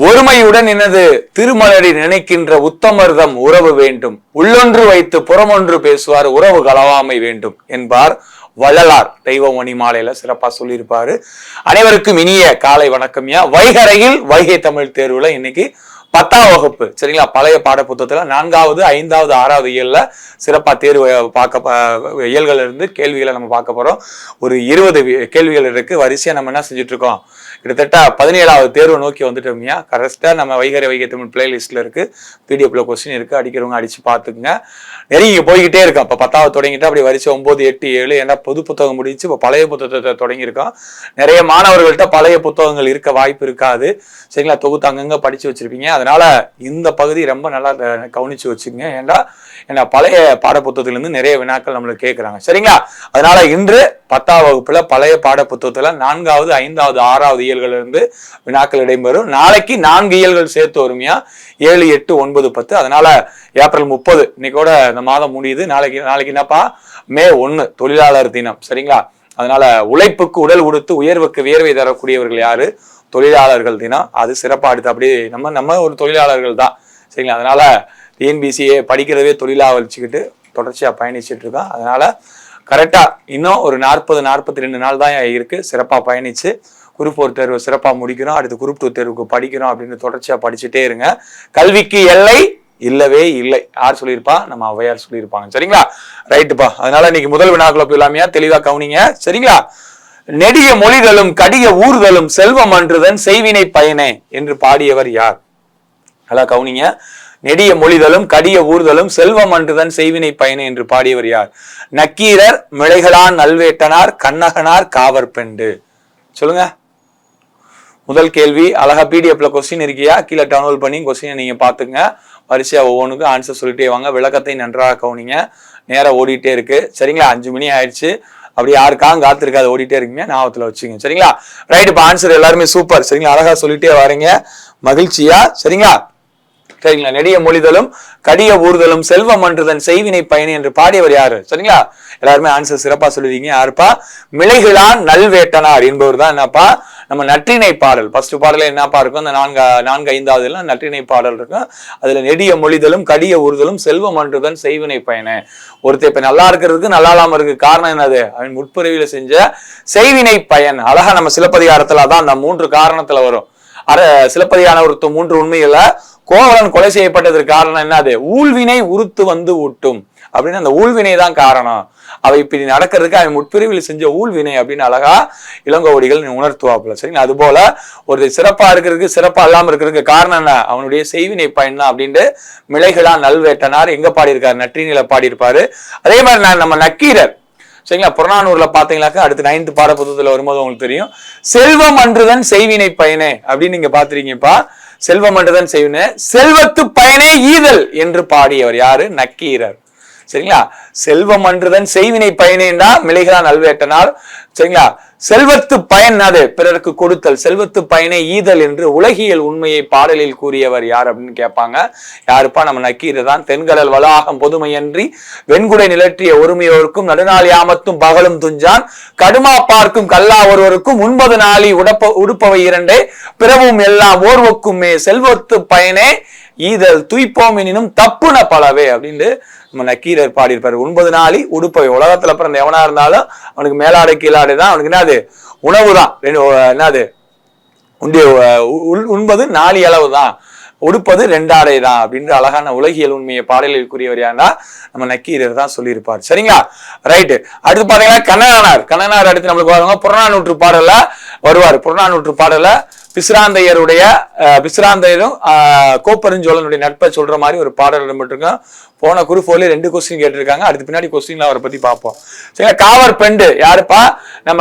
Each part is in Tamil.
ஒருமையுடன் எனது திருமலரை நினைக்கின்ற உத்தமர்தம் உறவு வேண்டும். உள்ளொன்று வைத்து புறமொன்று பேசுவார், உறவு களவாமை வேண்டும் என்பார் வள்ளலார். தெய்வமணி மாலையில சிறப்பா சொல்லியிருப்பாரு. அனைவருக்கும் இனிய காலை வணக்கம்யா. வைகரையில் வைகை தமிழ் தேர்வுல இன்னைக்கு 10ஆம் வகுப்பு சரிங்களா, பழைய பாட புத்தகத்துல 4வது 5வது 6வது இயல்ல சிறப்பா தேர்வு இயல்கள் இருந்து கேள்விகளை நம்ம பார்க்க போறோம். ஒரு 20 கேள்விகள் இருக்கு. வரிசையா நம்ம என்ன செஞ்சுட்டு இருக்கோம், கிட்டத்தட்ட 17வது தேர்வு நோக்கி வந்துட்டோம்யா. கரெக்டா நம்ம வைகை தமிழ் பிளேலிஸ்ட்ல இருக்கு, பிடிஎஃப்ல கொஸ்டின் இருக்கு, அடிக்கிறவங்க அடிச்சு பாத்துக்குங்க. நிறைய போய்கிட்டே இருக்கோம். இப்ப 10வது தொடங்கிட்டா அப்படி வரிசை 9, 8, 7 ஏன்னா பொது புத்தகம் முடிச்சு இப்ப பழைய புத்தகத்தை தொடங்கியிருக்கோம். நிறைய மாணவர்கள்ட்ட பழைய புத்தகங்கள் இருக்க வாய்ப்பு இருக்காது சரிங்களா, தொகுத்து அங்கங்க படிச்சு வச்சிருப்பீங்க. அதனால இந்த பகுதி ரொம்ப நல்லா கவனிச்சு வச்சுக்கோங்க. ஏன்னா பழைய பாட புத்தகத்துல இருந்து நிறைய வினாக்கள் நம்மளுக்கு கேட்கறாங்க சரிங்களா. அதனால இன்று 10ஆம் வகுப்புல பழைய பாட புத்தகத்துல 4வது 5வது 6வது இயல்கள் இருந்து வினாக்கள் இடம்பெறும். நாளைக்கு 4 இயல்கள் சேர்த்து வருமையா, 7, 8, 9, 10. அதனால ஏப்ரல் 30 இன்னைக்கோட இந்த மாதம் முடியுது. நாளைக்கு என்னப்பா, மே 1 தொழிலாளர் தினம் சரிங்களா. அதனால உழைப்புக்கு உடல் உடுத்து உயர்வுக்கு வியர்வை தரக்கூடியவர்கள் யாரு, தொழிலாளர்கள் தினம். அது சிறப்பா அடுத்து அப்படி நம்ம ஒரு தொழிலாளர்கள் தான் சரிங்களா. அதனால டிஎன்பிசிஏ படிக்கிறதே தொழிலா வச்சுக்கிட்டு தொடர்ச்சியா பயணிச்சுட்டு இருக்கோம். அதனால கரெக்டா இன்னும் ஒரு 40-42 நாள் தான் இருக்கு. சிறப்பா பயணிச்சு குரூப் 1 தேர்வு சிறப்பா முடிக்கிறோம், அடுத்து குரூப் 2 தேர்வுக்கு படிக்கிறோம் அப்படின்னு தொடர்ச்சியா படிச்சுட்டே இருங்க. கல்விக்கு எல்லை இல்லவே இல்லை. யார் சொல்லியிருப்பா, நம்ம ஔவையார் சொல்லியிருப்பாங்க சரிங்களா. ரைட்டுப்பா. அதனால இன்னைக்கு முதல் வினாக்குள்ள போயிடலாமையா, தெளிவா கவனிங்க சரிங்களா. நெடிய மொழிகளும் கடிய ஊர்தலும் செல்வம் அன்றுதன் செய்வினை பயனே என்று பாடியவர் யார்? நல்லா கவனிங்க. நெடிய மொழிதலும் கடிய ஊர்தலும் செல்வம் அன்றுதன் செய்வினை பயனே என்று பாடியவர் யார்? நக்கீரர், மிளைகளான் நல்வேட்டனார், கண்ணகனார், காவற்பெண்டு. சொல்லுங்க. முதல் கேள்வி அழகா பிடிஎஃப்ல கொஸ்டின் இருக்கியா, கீழே டவுன்லோட் பண்ணி கொஸ்டினை நீங்க பாத்துங்க. வரிசையா ஒவ்வொன்றுக்கும் ஆன்சர் சொல்லிட்டே வாங்க. விளக்கத்தை நன்றாக கவனிங்க. நேரம் ஓடிட்டே இருக்கு சரிங்களா. 5 மணி ஆயிடுச்சு. அப்படி யாருக்காக காத்திருக்காது, ஓடிட்டே இருக்கீங்க, ஞாபகத்துல வச்சுங்க சரிங்களா. ரைட். இப்ப ஆன்சர் எல்லாருமே சூப்பர் சரிங்களா, அழகா சொல்லிட்டே வரீங்க, மகிழ்ச்சியா சரிங்களா. சரிங்களா. நெடிய மொழிதலும் கடிய ஊர்தலும் செல்வம் அன்றுதன் செய்வினை பயனே என்று பாடியவர் யாரு சரிங்களா. எல்லாருமே ஆன்சர் சிறப்பா சொல்லிருக்கீங்க. யாருப்பா, மிளைகளான் நல்வேட்டனார் என்பவர் தான் என்னப்பா நம்ம நற்றிணை பாடல். ஃபர்ஸ்ட் பாடல என்னப்பா இருக்கும், அந்த 4, 5வது நற்றிணை பாடல் இருக்கும். அதுல நெடிய மொழிதலும் கடிய ஊர்தலும் செல்வம் அன்றுதன் செய்வினை பயனே. ஒருத்தர் இப்ப நல்லா இருக்கிறதுக்கு நல்லா இல்லாம இருக்கு, காரணம் என்னது, அவன் முற்பிறவியில செஞ்ச செய்வினை பயன். அழகா நம்ம சிலப்பதிகாரத்துல தான் அந்த 3 காரணத்துல வரும். சிலப்பதிகார ஒருத்த 3 உண்மையில கோவலன் கொலை செய்யப்பட்டதற்கு காரணம் என்னது, ஊழ்வினை உறுத்து வந்து ஊட்டும் அப்படின்னு அந்த ஊழ்வினை தான் காரணம். அவை இப்படி நடக்கிறதுக்கு அவன் முற்பிரிவில் செஞ்ச ஊழ்வினை அப்படின்னு அழகா இளங்கோவடிகள் உணர்த்துவாப்புல சரிங்களா. அது போல ஒரு சிறப்பா இருக்கிறதுக்கு சிறப்பா இல்லாம இருக்கிறதுக்கு காரணம் என்ன, அவனுடைய செய்வினை பயன் தான் அப்படின்ட்டு மிளைகளான் நல்வேட்டனார் எங்க பாடியிருக்காரு, நற்றினில பாடியிருப்பாரு. அதே மாதிரி நம்ம நக்கீரர் சரிங்களா, புறநானூர்ல பாத்தீங்கன்னாக்கா அடுத்து 9th பாட புத்தகத்துல வரும்போது உங்களுக்கு தெரியும், செல்வம் அன்றுதன் செய்வினை பயனே அப்படின்னு நீங்க பாத்துறீங்கப்பா. செல்வம் அன்றுதன் செய்வினை, செல்வத்து பயனே ஈதல் என்று பாடியவர் யாரு, நக்கீரர் சரிங்களா. செல்வம் அன்றுதன் செய்வினை பயனேண்டா மிளைகளான் நல்வேட்டனார் சரிங்களா. செல்வத்து பயன் அது பிறருக்கு கொடுத்தல், செல்வத்து பயனே ஈதல் என்று உலகியல் உண்மையை பாடலில் கூறியவர் யார் அப்படின்னு கேட்பாங்க. யாருப்பா, நம்ம நக்கீரர் தான். தென்கடல் வளாகம் பொதுமையன்றி வெண்குடை நிலற்றிய ஒருமையோருக்கும் நடுநாள் யாமத்தும் பகலும் துஞ்சான் கடுமா பார்க்கும் கல்லா ஒருவருக்கும் 9 நாளி உடுப்பவை 2 பிறவும் எல்லாம் ஓர்வக்குமே செல்வத்து பயனே ஈதல் துய்ப்போம் எனினும் தப்புன பலவே அப்படின்னு நம்ம நக்கீரர் பாடியிருப்பாரு. 9 நாளி உடுப்பவை. உலகத்துல பிறந்த எவனா இருந்தாலும் அவனுக்கு மேலாடை கீழாடை தான், அவனுக்கு என்னது உணவு தான், என்னது உண்பது 4 அளவு தான், உடுப்பது 2 ஆடை தான் அப்படின்ற அழகான உலகியல் உண்மையை பாடலில் கூறியவர் யாருன்னா நம்ம நக்கீரர் தான் சொல்லியிருப்பார் சரிங்களா. ரைட்டு. அடுத்து பாத்தீங்கன்னா கண்ணனார் அடுத்து நம்மளுக்கு வருவாங்க. புறநானூற்று பாடல வருவார். புறநானூற்று பாடல பிசிராந்தையரும் கோப்பெருஞ்சோழனுடைய நட்பை சொல்ற மாதிரி ஒரு பாடல் இடம்பெற்றிருக்கோம். போன குரூப் 4 2 கொஸ்டின் கேட்டிருக்காங்க. அடுத்து பின்னாடி கொஸ்டின்ல அவரை பத்தி பார்ப்போம் சரிங்களா. காவற்பெண்டு யாருப்பா, நம்ம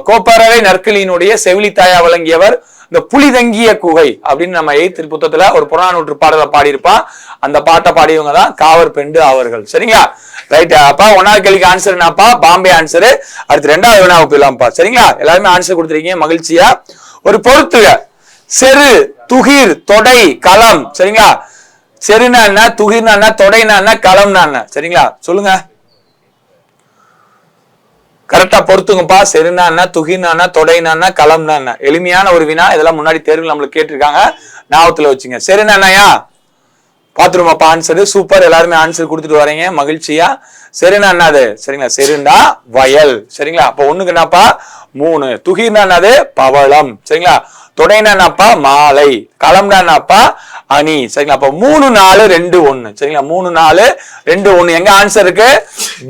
கோப்பரவை நற்களினுடைய செவிலித்தாயா விளங்கியவர். இந்த புலிதங்கிய குகை அப்படின்னு நம்ம 8th புத்தகத்துல ஒரு புறநானூற்று பாடலை பாடியிருப்பான். அந்த பாட்டை பாடியவங்க தான் காவற்பெண்டு அவர்கள் சரிங்களா. ரைட். அப்பா 1வது கேள்விக்கு ஆன்சர் என்னப்பா, பாம்பே ஆன்சரு. அடுத்து 2வது வினாவுக்கு போயிடலாம்ப்பா சரிங்களா. எல்லாருமே ஆன்சர் கொடுத்துருக்கீங்க, மகிழ்ச்சியா. ஒரு பொறுத்துக, செரு, துகிர், தொடை, களம் சரிங்களா. செருனா என்ன, துகிர்னா என்ன, தொடைனா என்ன, களம்னா என்ன சரிங்களா. சொல்லுங்க. கரெக்டா பொறுத்துங்கப்பா. செருனா, துகினா, தொடைனா, களம்னா. எளிமையான ஒரு வினா. இதெல்லாம் முன்னாடி தேர்வுகள் நம்மளுக்கு கேட்டிருக்காங்க, ஞாபகத்துல வச்சுங்க. செருனாயா பாத்துருமாப்பா ஆன்சரு. சூப்பர், எல்லாருமே ஆன்சர் கொடுத்துட்டு வரீங்க, மகிழ்ச்சியா. செருனா என்னது? சரிங்களா, செருண்டா வயல். சரிங்களா, அப்ப ஒண்ணுக்கு என்னப்பா 3. துகிர்னா என்னது? பவளம். சரிங்களா, தொடைனா என்னப்பா? மாலை. களம்னா என்னப்பா? அணி. சரிங்களா, அப்ப 3 4 2 1. சரிங்களா, 3 4 2 1. எங்க ஆன்சர் இருக்கு?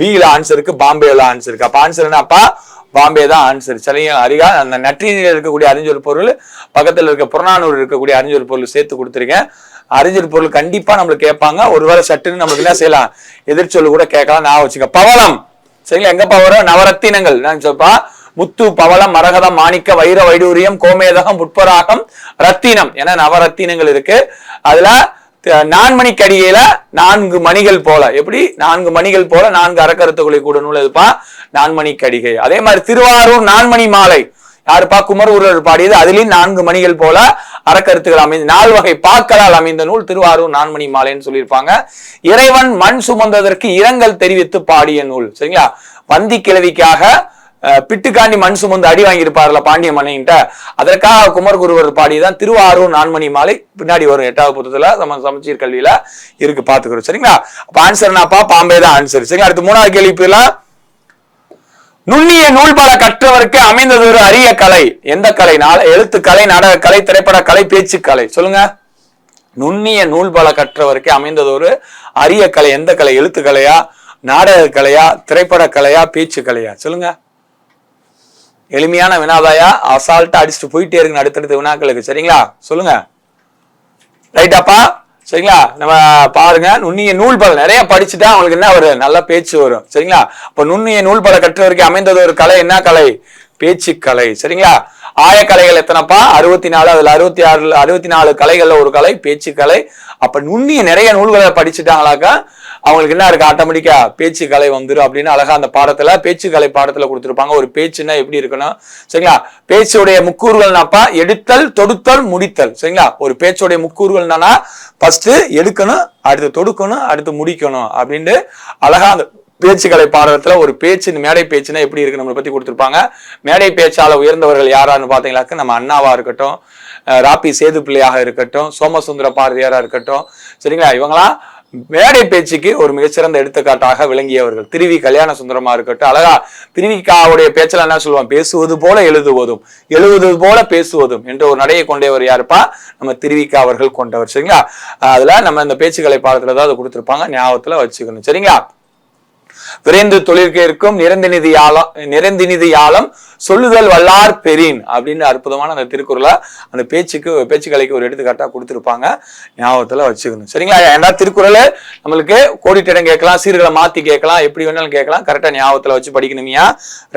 பில ஆன்சர் இருக்கு, பாம்பேல ஆன்சர் இருக்கு. அப்ப ஆன்சர் என்னப்பா? பாம்பே தான் ஆன்சர். சரிங்களா, அரிகா அந்த நற்றினியில் இருக்கக்கூடிய அறிஞர் பொருள் பக்கத்துல இருக்க புறநானூறு இருக்கக்கூடிய அறிஞர் பொருள் சேர்த்து கொடுத்துருக்கேன். அறிஞர் பொருள் கண்டிப்பா நம்மளுக்கு கேட்பாங்க. ஒருவேளை சட்டுன்னு நம்மளுக்கு என்ன செய்யலாம், எதிர்ச்சொல்லு கூட கேட்கலாம். நான் வச்சுக்க பவளம். சரிங்களா, எங்க பவரம்? நவரத்தினங்கள். நான் சொல்ப்பா, முத்து, பவளம், மரகதம், மாணிக்க, வைர, வைடூரியம், கோமேதகம், புட்பராகம், ரத்தினம் என நவரத்தினங்கள் இருக்கு. அதுல நான்மணி கடிகையில 4 மணிகள் போல. எப்படி 4 மணிகள் போல 4 அறக்கருத்துக்களை கூட நூல் எதுப்பா? நான்மணி கடிகை. அதே மாதிரி திருவாரூர் நான்மணி மாலை யாருப்பா? குமரூரர் பாடியது. அதுலயும் 4 மணிகள் போல அறக்கருத்துகள் அமைந்த 4 வகை பாக்களால் அமைந்த நூல் திருவாரூர் நான்மணி மாலைன்னு சொல்லியிருப்பாங்க. இறைவன் மண் சுமந்ததற்கு இரங்கல் தெரிவித்து பாடிய நூல். சரிங்களா, வந்தி கிழவிக்காக பிட்டுக்காண்டி மண் சுமந்து அடி வாங்கியிருப்பார்ல பாண்டிய மன்னிட்ட, அதற்காக குமரகுருவர் பாடியதான் திருவாரூர் நான்மணி மாலை. பின்னாடி வரும் 8வது புத்தகத்துல நம்ம சமச்சீர் கல்வியில இருக்கு, பாத்துக்கிறோம். சரிங்களா, அப்ப ஆன்சர் என்னப்பா? பாம்பே தான் ஆன்சர். சரிங்களா, அடுத்து 3வது கேள்வி போயிடலாம். நுண்ணிய நூல்பல கற்றவருக்கு அமைந்தது ஒரு அரிய கலை. எந்த கலை? எழுத்துக்கலை, நாடகக்கலை, திரைப்படக்கலை, பேச்சுக்கலை. சொல்லுங்க. நுண்ணிய நூல்பல கற்றவருக்கு அமைந்தது ஒரு அரிய கலை. எந்த கலை? எழுத்துக்கலையா, நாடக கலையா, திரைப்பட கலையா, பேச்சு கலையா? சொல்லுங்க. எளிமையான வினாதாயா, அசால்ட்டா அடிச்சுட்டு போயிட்டே இருக்கு அடுத்தடுத்த வினாக்களுக்கு. சரிங்களா, சொல்லுங்க. ரைட்டாப்பா. சரிங்களா, நம்ம பாருங்க. நுண்ணிய நூல்பல நிறைய படிச்சுட்டா அவங்களுக்கு என்ன வரும்? நல்ல பேச்சு வரும். சரிங்களா, அப்ப நுண்ணிய நூல்பல கற்றவருக்கு அமைந்தது ஒரு கலை. என்ன கலை? பேச்சு கலை. சரிங்களா, ஆயக்கலைகள் எத்தனைப்பா? 64. அதுல 64 கலைகள்ல ஒரு கலை பேச்சு கலை. அப்ப நுண்ணிய நிறைய நூல்களை படிச்சுட்டாங்களாக்கா அவங்களுக்கு என்ன இருக்கு? ஆட்டோமேட்டிக்கா பேச்சு கலை வந்துடும் அப்படின்னு அழகா அந்த பாடத்துல பேச்சு கலை பாடத்துல கொடுத்துருப்பாங்க. ஒரு பேச்சுன்னா எப்படி இருக்கணும்? சரிங்களா, பேச்சுடைய முக்கூறுகள்னாப்பா எடுத்தல், தொடுத்தல், முடித்தல். சரிங்களா, ஒரு பேச்சுடைய முக்கூறுகள் என்னன்னா ஃபர்ஸ்ட் எடுக்கணும், அடுத்து தொடுக்கணும், அடுத்து முடிக்கணும் அப்படின்னு அழகா அந்த பேச்சுக்கலை பாடத்துல ஒரு பேச்சு, மேடை பேச்சுன்னா எப்படி இருக்கு நம்மளை பத்தி கொடுத்துருப்பாங்க. மேடை பேச்சால உயர்ந்தவர்கள் யாரான்னு பாத்தீங்கன்னாக்க நம்ம அண்ணாவா இருக்கட்டும், ராபி சேது பிள்ளையாக இருக்கட்டும், சோமசுந்தர பாரதியாரா இருக்கட்டும். சரிங்களா, இவங்களாம் மேடை பேச்சுக்கு ஒரு மிகச்சிறந்த எடுத்துக்காட்டாக விளங்கியவர்கள். திருவி கல்யாண சுந்தரமா இருக்கட்டும், அழகா திருவிக்காவுடைய பேச்சில் என்ன சொல்லுவான்? பேசுவது போல எழுதுவதும், எழுதுவது போல பேசுவதும் என்ற ஒரு நடையை கொண்டவர் யாருப்பா? நம்ம திருவிக்கா அவர்கள் கொண்டவர். சரிங்களா, அதுல நம்ம இந்த பேச்சுக்கலை பாடத்துல தான் அதை கொடுத்துருப்பாங்க, ஞாபகத்துல வச்சுக்கணும். சரிங்களா, விரைந்து தொழிற்கேற்கும் நிறந்தினிதியாலம் சொல்லுதல் வல்லார் பெரின் அப்படின்னு அற்புதமான அந்த திருக்குறளை அந்த பேச்சுக்கலைக்கு ஒரு எடுத்துக்காட்டா கொடுத்திருப்பாங்க, ஞாபகத்துல வச்சுக்கணும். சரிங்களா, ஏன்னா திருக்குறள் நம்மளுக்கு கோடிட்டிடம் கேட்கலாம், சீர்களை மாத்தி கேட்கலாம், எப்படி வேணாலும் கேட்கலாம். கரெக்டா ஞாபகத்துல வச்சு படிக்கணுமியா?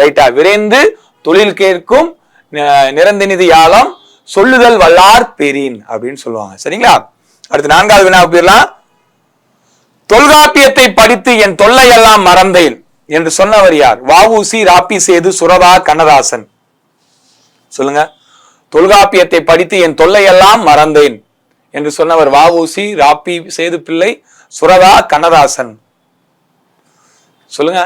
ரைட்டா. விரைந்து தொழில் கேட்கும் நிறந்தினிதியாலம் சொல்லுதல் வல்லார் பெரின் அப்படின்னு சொல்லுவாங்க. சரிங்களா, அடுத்து 4வது வினா போயிடலாம். தொல்காப்பியத்தை படித்து என் தொல்லையெல்லாம் மறந்தேன் என்று சொன்னவர் யார்? வ.உ.சி., ராப்பி சேது, சுரதா, கண்ணதாசன். சொல்லுங்க. தொல்காப்பியத்தை படித்து என் தொல்லையெல்லாம் மறந்தேன் என்று சொன்னவர் வ.உ.சி., ராப்பி சேது பிள்ளை, சுரதா, கண்ணதாசன். சொல்லுங்க.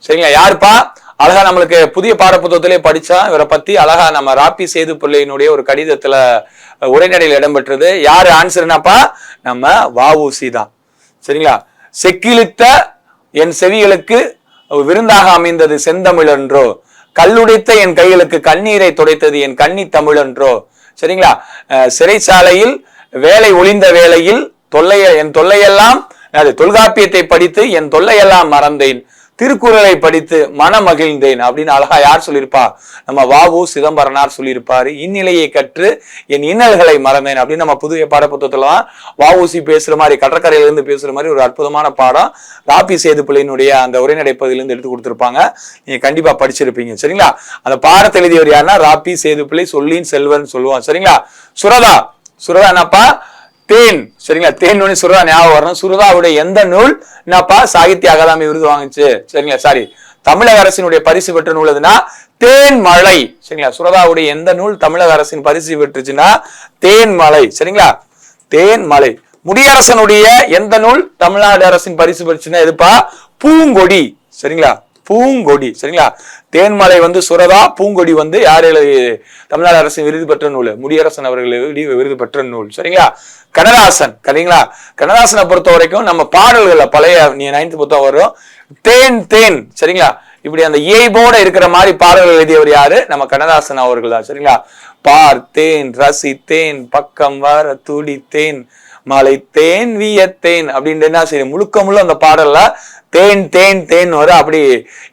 சரிங்களா, யாருப்பா? அழகா நம்மளுக்கு புதிய பாடப்புத்தகத்திலே படிச்சா இவரை பத்தி அழகா நம்ம ராப்பி சேது பிள்ளையினுடைய ஒரு கடிதத்துல உரைநடையில் இடம்பெற்றது. யாரு ஆன்சர்னாப்பா? நம்ம வ.உ.சி. தான். சரிங்களா, செக்கிழுத்த என் செவிகளுக்கு விருந்தாக அமைந்தது செந்தமிழன்றோ, கல்லுடைத்த என் கைகளுக்கு கண்ணீரை துடைத்தது என் கன்னி தமிழன்றோ. சரிங்களா, சிறைச்சாலையில் வேலை ஒளிந்த வேளையில் என் தொல்லையெல்லாம் தொல்காப்பியத்தை படித்து என் தொல்லையெல்லாம் மறந்தேன், திருக்குறளை படித்து மன மகிழ்ந்தேன் அப்படின்னு அழகா யார் சொல்லியிருப்பா? நம்ம வ.உ. சிதம்பரனார் சொல்லியிருப்பாரு. இந்நிலையை கற்று என் இன்னல்களை மறந்தேன் அப்படின்னு நம்ம புதிய பாடப்புத்தகத்துலாம் வ.உ.சி. பேசுற மாதிரி, கடற்கரையில இருந்து பேசுற மாதிரி ஒரு அற்புதமான பாடம் ராப்பி சேது பிள்ளையினுடைய அந்த உரைநடை பகுதியிலிருந்து எடுத்து கொடுத்திருப்பாங்க. நீங்க கண்டிப்பா படிச்சிருப்பீங்க. சரிங்களா, அந்த பாடத்தை எழுதியவர் யாருன்னா ராப்பி சேது பிள்ளை, சொல்லின் செல்வன் சொல்லுவான். சரிங்களா, சுரதா என்னப்பா? தேன். சரிங்களா, தேன் சுரதா ஞாபகம் வரணும். சுரதாவுடைய எந்த நூல் என்னப்பா சாகித்ய அகாதமி விருது வாங்குச்சு? சரிங்களா, சாரி, தமிழக அரசினுடைய பரிசு பெற்ற நூல் எதுனா தேன்மலை. சரிங்களா, சுரதாவுடைய எந்த நூல் தமிழக அரசின் பரிசு பெற்றுச்சுன்னா தேன்மலை. சரிங்களா, தேன்மலை. முடியரசனுடைய எந்த நூல் தமிழ்நாடு அரசின் பரிசு பெற்றுச்சுன்னா எதுப்பா? பூங்கொடி. சரிங்களா, பூங்கொடி. சரிங்களா? தேன்மலை சுரதா, பூங்கொடி யார் எழுதி? தமிழ்நாடு அரசின் விருது பெற்ற நூல், முடியரசன் அவர்கள் விருது பெற்ற நூல். சரிங்களா? கண்ணதாசன். சரிங்களா? கண்ணதாசனை பொறுத்த வரைக்கும் நம்ம பாடல்கள்ல பழைய 9th புத்தகம் வரும், தேன் தேன். சரிங்களா? இப்படி அந்த இயைபோட இருக்கிற மாதிரி பாடல்கள் எழுதியவர் யாரு? நம்ம கண்ணதாசன் அவர்கள் தான். சரிங்களா? பார்த்தேன், ரசித்தேன், பக்கம் வர துடித்தேன், மலைத்தேன், வியத்தேன் அப்படின்னு என்ன செய்யும், முழுக்க முழு அந்த பாடல்ல தேன் தேன் தேன் வரும். அப்படி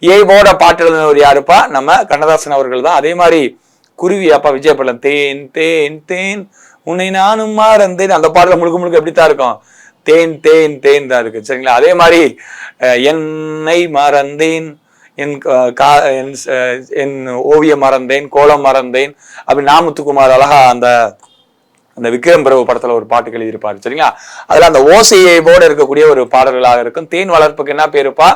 இயைபோட பாட்டு எழுதினவர் யாருப்பா? நம்ம கண்ணதாசன் அவர்கள் தான். அதே மாதிரி குருவி அப்பா விஜயபலம், தேன் தேன் தேன் உன்னை நானும் மறந்தேன், அந்த பாடல முழுக்க முழுக்க எப்படித்தான் இருக்கும், தேன் தேன் தேன் தான் இருக்கு. சரிங்களா? அதே மாதிரி என்னை மறந்தேன், என் ஓவியம் மறந்தேன், கோலம் மறந்தேன் அப்படி நாமுத்துக்குமார் அழகா அந்த விக்ரம் பிரபு படத்துல ஒரு பாட்டு எழுதியிருப்பாரு. சரிங்களா? அதுல அந்த ஓசையோட இருக்கக்கூடிய ஒரு பாடல்களாக இருக்கும். தேன் வளர்ப்புக்கு என்ன பேருப்பா?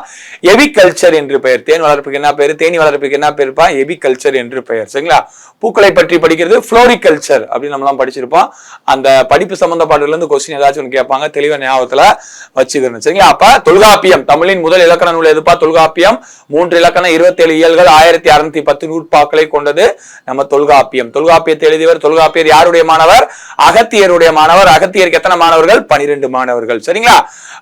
எபிகல்ச்சர் என்று பெயர். தேன் வளர்ப்புக்கு என்ன பேரு? தேனி வளர்ப்புக்கு என்ன பேருப்பா? எபிகல்ச்சர் என்று பெயர். சரிங்களா? பூக்களை பற்றி படிக்கிறது புளோரிகல்ச்சர் அப்படின்னு நம்மளாம் படிச்சிருப்போம். அந்த படிப்பு சம்பந்தப்பாட்டுல இருந்து கொஸ்டின் ஏதாச்சும் ஒன்று கேட்பாங்க, தெளிவா ஞாபகத்துல வச்சுக்கணும். சரிங்களா? அப்ப தொல்காப்பியம், தமிழின் முதல் இலக்கண நூல் எதுப்பா? தொல்காப்பியம். 3 இலக்கணம், 27 இயல்கள், 1610 நூற்பாக்களை கொண்டது நம்ம தொல்காப்பியம். தொல்காப்பியத்தை எழுதியவர் தொல்காப்பியர் யாருடைய மாணவர்? அகத்தியருடைய மாணவர். அகத்தியருக்கு எத்தனை மாணவர்கள்? 12 மாணவர்கள். சரிங்களா?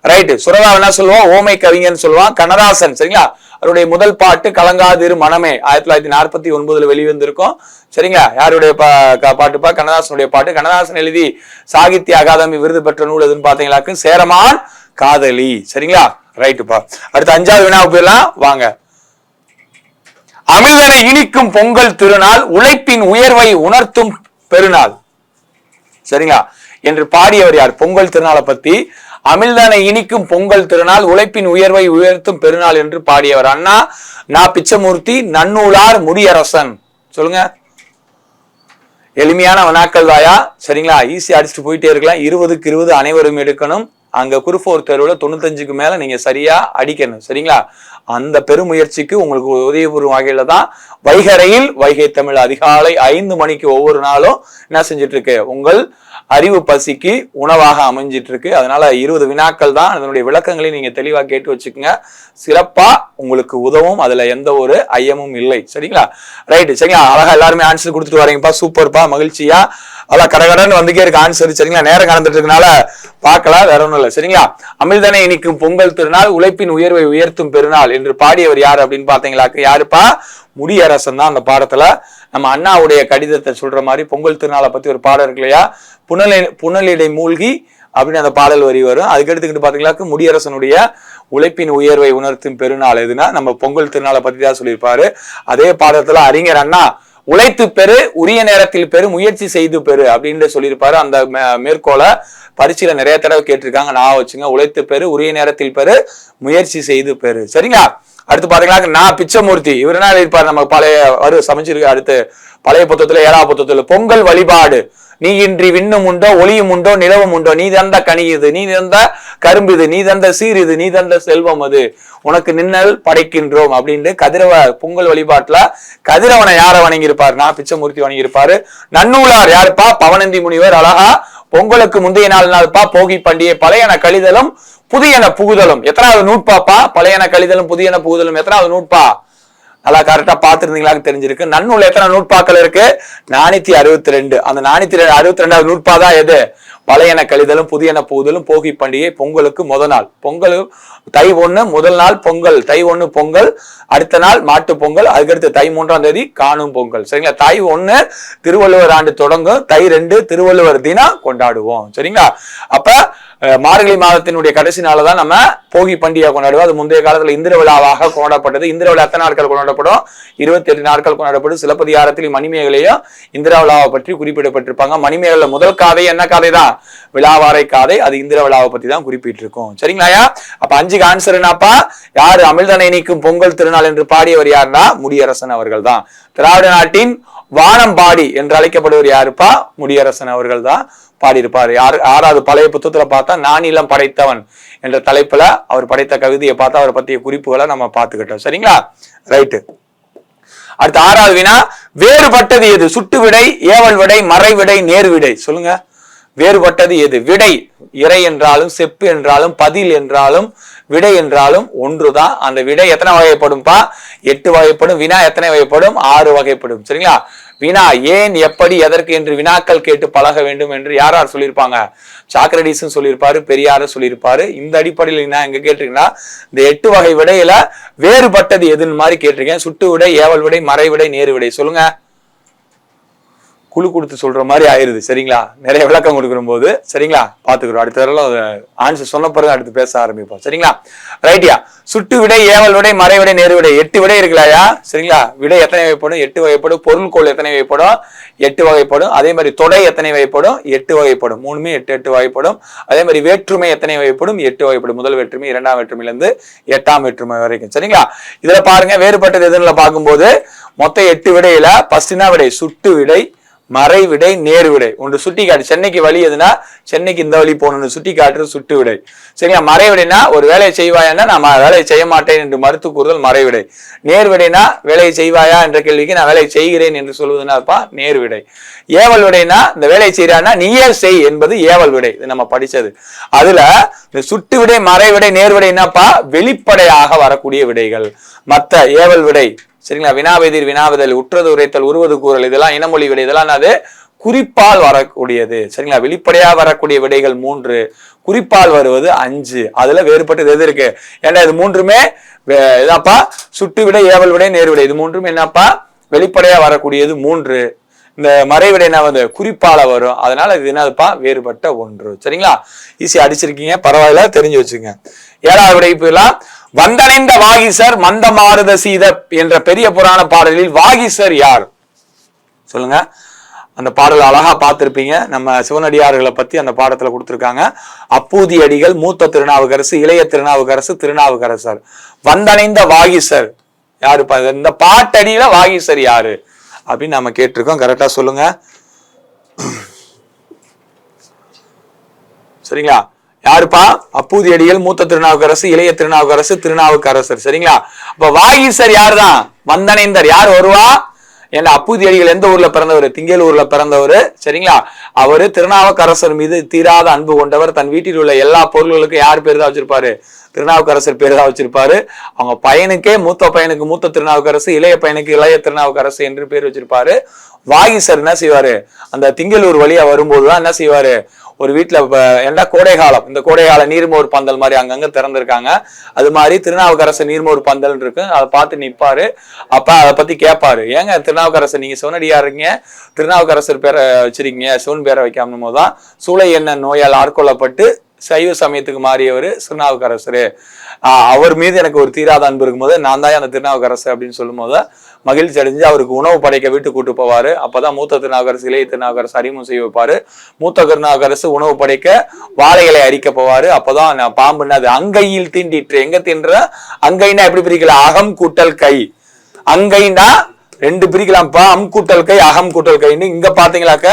ரைட். சுரதா என்ன சொல்லுவோம்? ஓமை கவிஞன் சொல்லுவான். கண்ணதாசன். சரிங்களா? அவருடைய முதல் பாட்டு கலங்காதிரு மனமே 1949 வெளிவந்திருக்கும். சரிங்களா? யாருடைய பாட்டுப்பா? கண்ணதாசனுடைய பாட்டு. கண்ணதாசன் எழுதி சாகித்ய அகாதமி விருது பெற்ற நூல் எதுன்னு பாத்தீங்களாக்கு சேரமான் காதலி. சரிங்களா? ரைட்டுப்பா. அடுத்து 5வது வினாவுக்கு போயிடலாம் வாங்க. அமிழ்தனை இனிக்கும் பொங்கல் திருநாள், உழைப்பின் உயர்வை உணர்த்தும் பெருநாள். சரிங்களா? என்று பாடியவர் யார்? பொங்கல் திருநாளை பத்தி அமிழ்தனை இனிக்கும் பொங்கல் திருநாள், உழைப்பின் உயர்வை உயர்த்தும் பெருநாள் என்று பாடியவர் அண்ணா நா பிச்சமூர்த்தி, நன்னூலார், முடியரசன். சொல்லுங்க. எளிமையான வினாக்கள் தாயா. சரிங்களா? ஈஸியா அடிச்சுட்டு போயிட்டே இருக்கலாம். 20க்கு 20 அனைவரும் எடுக்கணும். அங்க குரூப் தேர்வுல 95க்கு மேல நீங்க சரியா அடிக்கணும். சரிங்களா? அந்த பெருமுயற்சிக்கு உங்களுக்கு உதவி புரியும் வகையில தான் வைகரையில் வைகை தமிழ் அதிகாலை 5 மணிக்கு ஒவ்வொரு நாளும் என்ன செஞ்சிட்டு இருக்கு, உங்கள் அறிவு பசிக்கு உணவாக அமைஞ்சிட்டு இருக்கு. அதனால 20 வினாக்கள் தான். அதனுடைய விளக்கங்களை நீங்க தெளிவா கேட்டு வச்சுக்கோங்க. சிறப்பா உங்களுக்கு உதவும், அதுல எந்த ஒரு ஐயமும் இல்லை. சரிங்களா? ரைட். சரிங்களா? அழகா எல்லாருமே ஆன்சர் கொடுத்துட்டு வரீங்கப்பா. சூப்பர்ப்பா, மகிழ்ச்சியா. அதான் கடகடன்னு வந்துக்கே இருக்கு ஆன்சர். சரிங்களா? நேரம் கடந்துட்டு இருக்கனால பார்க்கல, வேற ஒண்ணும் இல்லை. சரிங்களா? அமிழ்தனை இனிக்கும் பொங்கல் திருநாள், உழைப்பின் உயர்வை உயர்த்தும் பெருநாள் என்று பாடியவர் யாரு அப்படின்னு பாத்தீங்களாக்கு யாருப்பா? முடியரசன் தான். அந்த பாடத்துல நம்ம அண்ணாவுடைய கடிதத்தை சொல்ற மாதிரி பொங்கல் திருநாளை பத்தி ஒரு பாடம் இருக்கு இல்லையா, புனலிடை மூழ்கி அப்படின்னு அந்த பாடல் வரி வரும். அதுக்கு எடுத்துக்கிட்டு பாத்தீங்களாக்கு முடியரசனுடைய உழைப்பின் உயர்வை உணர்த்தும் பெருநாள் எதுனா நம்ம பொங்கல் திருநாளை பத்தி தான் சொல்லியிருப்பாரு. அதே பாடத்துல அறிஞர் அண்ணா உழைத்து பெரு, உரிய நேரத்தில் பெரு, முயற்சி செய்து பெரு அப்படின்னு சொல்லியிருப்பாரு. அந்த மேற்கோளை பரீட்சையில நிறைய தடவை கேட்டிருக்காங்க, நான் வச்சுங்க. உழைத்து பெரு, உரிய நேரத்தில் பெரு, முயற்சி செய்து பெரு. சரிங்களா? அடுத்து பாத்தீங்களா நான் பிச்சமூர்த்தி, இவர் என்ன எழுதியிருப்பாரு? நம்ம பழைய சமைச்சிருக்கு. அடுத்து பழைய புத்தகத்துல 7வது புத்தகத்துல பொங்கல் வழிபாடு, நீ இன்றி விண்ணும் உண்டோ, ஒளியும் உண்டோ, நிலவும் உண்டோ, நீ தந்த கனி இது, நீ தந்த கரும்பு இது, நீ தந்த சீர் இது, நீ தந்த செல்வம் அது, உனக்கு நின்னல் படைக்கின்றோம் அப்படின்ட்டு கதிரவ பொங்கல் வழிபாட்டுல கதிரவனை யார வணங்கியிருப்பாரு? நான் பிச்சமூர்த்தி வணங்கியிருப்பாரு. நன்னூலார் யாருப்பா? பவனந்தி முனிவர். அழகா பொங்கலுக்கு முந்தைய நாள்ப்பா போகி பண்டிகை, பழையன கழிதலும் புதியன புகுதலும். எத்தனாவது நூற்பாப்பா? பழையன கழிதலும் புதியன புகுதலும் எத்தனாவது நூற்பா? நல்லா கரெக்டா பாத்துருந்தீங்களான்னு தெரிஞ்சிருக்கு. நன்னூல் எத்தனை நூற்பாக்கள் இருக்கு? 462. அந்த 462வது நூற்பா தான் எது? பழையன கழிதலும் புதியன புகுதலும் போகி பண்டிகை பொங்கலுக்கு முதல் நாள். பொங்கல் தை 1 முதல் நாள் பொங்கல், தை 1 பொங்கல், அடுத்த நாள் மாட்டு பொங்கல், அதுக்கடுத்து தை 3ஆம் தேதி காணும் பொங்கல். சரிங்களா? தை 1 திருவள்ளுவர் ஆண்டு தொடங்கும், தை 2 திருவள்ளுவர் தினம் கொண்டாடுவோம். சரிங்களா? அப்ப மார்கழி மாதத்தினுடைய கடைசி நாள் தான் நம்ம போகி பண்டிகை கொண்டாடுவோம். அது முந்தைய காலத்துல இந்திர விழாவாக கொண்டாடப்பட்டது. இந்திர விழா எத்தனை நாட்கள் கொண்டாடப்படும்? 28 நாட்கள் கொண்டாடப்படும். சிலப்பதிகாரத்தில் மணிமேகலையும் இந்திர விழாவை பற்றி குறிப்பிடப்பட்டிருப்பாங்க. மணிமேகலை முதல் காதை என்ன காதை தான்? விழாவாரை காதை. அது இந்திர விழாவை பத்தி தான் குறிப்பிட்டிருக்கும். சரிங்களா? அப்ப 5க்கு ஆன்சர் என்னப்பா? யாரு அமிழ்தனை நீக்கும் பொங்கல் திருநாள் என்று பாடியவர் யாருன்னா முடியரசன் அவர்கள் தான். திராவிட நாட்டின் வானம்பாடி என்று அழைக்கப்படுவர் யாருப்பா? முடியரசன் அவர்கள் தான் பாடியிருப்பாரு. 6வது பழைய புத்தகத்துல பார்த்தா நானிலம் படைத்தவன் என்ற தலைப்புல அவர் படைத்த கவிதையை பார்த்தா அவரை பற்றிய குறிப்புகளை நம்ம பார்த்துக்கிட்டோம். சரிங்களா? ரைட்டு. அடுத்து 6வது வினா, வேறுபட்டது எது? சுட்டு விடை, ஏவல் விடை, மறை விடை, நேர் விடை. சொல்லுங்க. வேறுபட்டது எது? விடை. இறை என்றாலும் செப்பு என்றாலும் பதில் என்றாலும் விடை என்றாலும் ஒன்றுதான். அந்த விடை எத்தனை வகைப்படும்பா? 8 வகைப்படும். வினா எத்தனை வகைப்படும்? 6 வகைப்படும். சரிங்களா? வினா ஏன், எப்படி, எதற்கு என்று வினாக்கள் கேட்டு பழக வேண்டும் என்று யார் யார் சொல்லியிருப்பாங்க? சாக்ரடீஸும் சொல்லியிருப்பாரு, பெரியாரும் சொல்லியிருப்பாரு. இந்த அடிப்படையில் என்ன எங்க கேட்டிருக்கீங்கன்னா, இந்த 8 வகை விடையில வேறுபட்டது எதுன்னு மாதிரி கேட்டிருக்கேன். சுட்டு விடை, ஏவல் விடை, மறை விடை, நேரு விடை. சொல்லுங்க. குழு கொடுத்து சொல்ற மாதிரி ஆயிருது. சரிங்களா? நிறைய விளக்கம் கொடுக்குற போது. சரிங்களா? பாத்துக்கிறோம். அடுத்த தடவை ஆன்சர் சொன்ன பிறகு அடுத்து பேச ஆரம்பிப்போம். சரிங்களா? ரைட்டியா? சுட்டு விடை, ஏவல் விடை, மறை விடை, நேரு விடை. 8 விடை இருக்கலாயா? சரிங்களா? விடை எத்தனை வகைப்படும்? 8 வகைப்படும். பொருள்கோள் எத்தனை வகைப்படும்? 8 வகைப்படும். அதே மாதிரி தொடை எத்தனை வகைப்படும்? 8 வகைப்படும். 3மே 8 வகைப்படும். அதே மாதிரி வேற்றுமை எத்தனை வகைப்படும்? 8 வகைப்படும். முதல் வேற்றுமை, 2ஆம் வேற்றுமையில இருந்து 8ஆம் வேற்றுமை வரைக்கும். சரிங்களா? இதுல பாருங்க, வேறுபட்டது எதுன்னு பார்க்கும்போது மொத்தம் 8 விடையில ஃபர்ஸ்ட்னா விடை சுட்டு விடை, மறை விடை, நேரு விடை. ஒன்று சுட்டி காட்டு. சென்னைக்கு வழி எதுனா சென்னைக்கு இந்த வழி போகணும்னு சுட்டி காட்டுறது சுட்டு விடை. சரிங்களா? மறை விடைனா ஒரு வேலையை செய்வாயான்னா நான் வேலையை செய்ய மாட்டேன் என்று மறுத்து கூறுதல் மறை விடை. நேர் விடைனா வேலையை செய்வாயா என்ற கேள்விக்கு நான் வேலையை செய்கிறேன் என்று சொல்வதுனாப்பா நேர் விடை. ஏவல் விடைனா இந்த வேலையை செய்யறான்னா நீயே செய் என்பது ஏவல் விடை. இது நம்ம படிச்சது. அதுல இந்த சுட்டு விடை, மறை விடை, நேர் விடை என்னப்பா? வெளிப்படையாக வரக்கூடிய விடைகள். மத்த ஏவல் விடை, சரிங்களா, வினாவெதிர், வினாவதல், உற்றது உரைத்தல், உருவது கூறல், இதெல்லாம் இனமொழி விடை. இதெல்லாம் அது குறிப்பால் வரக்கூடியது. சரிங்களா? வெளிப்படையா வரக்கூடிய விடைகள் 3, குறிப்பால் வருவது 5. அதுல வேறுபட்டது எது இருக்கு? ஏன்னா இது 3மே இதாப்பா சுட்டு விடை, ஏவல் விடை, நேரு விடை. இது 3மே என்னப்பா? வெளிப்படையா வரக்கூடியது 3. இந்த மறை விடை என்ன வந்து குறிப்பால வரும். அதனால இது என்னதுப்பா? வேறுபட்ட 1. சரிங்களா? ஈஸியா அடிச்சிருக்கீங்க, பரவாயில்ல, தெரிஞ்சு வச்சுங்க. 7வது விடை போயிடலாம். வந்தணைந்த வாகீசர் மந்த மாருத சீத என்ற பெரிய புராண பாடலில் வாகீசர் யார்? சொல்லுங்க. அந்த பாடல் அழகா பார்த்திருப்பீங்க. நம்ம சிவனடியார்களை பத்தி அந்த பாடத்துல கொடுத்திருக்காங்க. அப்பூதி அடிகள், மூத்த திருநாவுக்கரசு, இளைய திருநாவுக்கரசு, திருநாவுக்கரசர். வந்தணைந்த வாகீசர் யாருப்பா? இந்த பாட்டடியில வாகீசர் யாரு அப்படின்னு நம்ம கேட்டிருக்கோம். கரெக்டா சொல்லுங்க. சரிங்களா? யாருப்பா? அப்பூதி அடிகள், மூத்த திருநாவுக்கரசு, இளைய திருநாவுக்கரசு, திருநாவுக்கரசர். சரிங்களா? அப்ப வாகீசர் யாருதான்? வந்தணைந்தர் யார் வருவா? ஏன்னா அப்பூதி அடிகள் எந்த ஊர்ல பிறந்தவர்? திங்களூர்ல பிறந்தவர். சரிங்களா? அவரு திருநாவுக்கரசர் மீது தீராத அன்பு கொண்டவர். தன் வீட்டில் உள்ள எல்லா பொருள்களுக்கும் யார் பேர் தான் வச்சிருப்பாரு? திருநாவுக்கரசர் பேர் தான் வச்சிருப்பாரு. அவங்க பையனுக்கே, மூத்த பையனுக்கு மூத்த திருநாவுக்கரசு, இளைய பையனுக்கு இளைய திருநாவுக்கரசு என்று பேர் வச்சிருப்பாரு. வாகீசர் என்ன செய்வாரு? அந்த திங்களூர் வழியா வரும்போதுதான் என்ன செய்வாரு? ஒரு வீட்டுல என்ன கோடை காலம், இந்த கோடை கால நீர்மோர் பந்தல் மாதிரி அங்கங்க திறந்திருக்காங்க. அது மாதிரி திருநாவுக்கரசர் நீர்மோர் பந்தல் இருக்கு. அதை பார்த்து நிப்பாரு. அப்ப அதை பத்தி கேட்பாரு. ஏங்க திருநாவுக்கரசர் நீங்க சிவனடியா இருக்கீங்க, திருநாவுக்கரசர் பேரை வச்சிருக்கீங்க, சிவன் பேரை வைக்காம போதுதான் சூளை எண்ணெய் நோயால் ஆட்கொள்ளப்பட்டு சைவ சமயத்துக்கு மாறியவர் திருநாவுக்கரசரு. அவர் மீது எனக்கு ஒரு தீராத அன்பு இருக்கும்போது நான் தான் அந்த திருநாவுக்கரசு அப்படின்னு சொல்லும் போது மகிழ்ச்சி அடைஞ்சு அவருக்கு உணவு படைக்க வீட்டு கூட்டு போவாரு. அப்பதான் மூத்த திருநாவுக்கரசு, இளைய திருநாவுக்கரசு அறிமுகம் செய்ய வைப்பாரு. மூத்த திருநாவுக்கரசு உணவு படைக்க வாழைகளை அரிக்க போவாரு. அப்பதான் நான் பாம்புன்னா அது அங்கையில் தீண்டிற்று. எங்க தீன்ற? அங்கைன்னா எப்படி பிரிக்கலாம்? அகம் கூட்டல் கை. அங்கைன்னா 2 பிரிக்கலாம்ப்பா. அம் கூட்டல் கை, அகம் கூட்டல் கைன்னு. இங்க பாத்தீங்களாக்க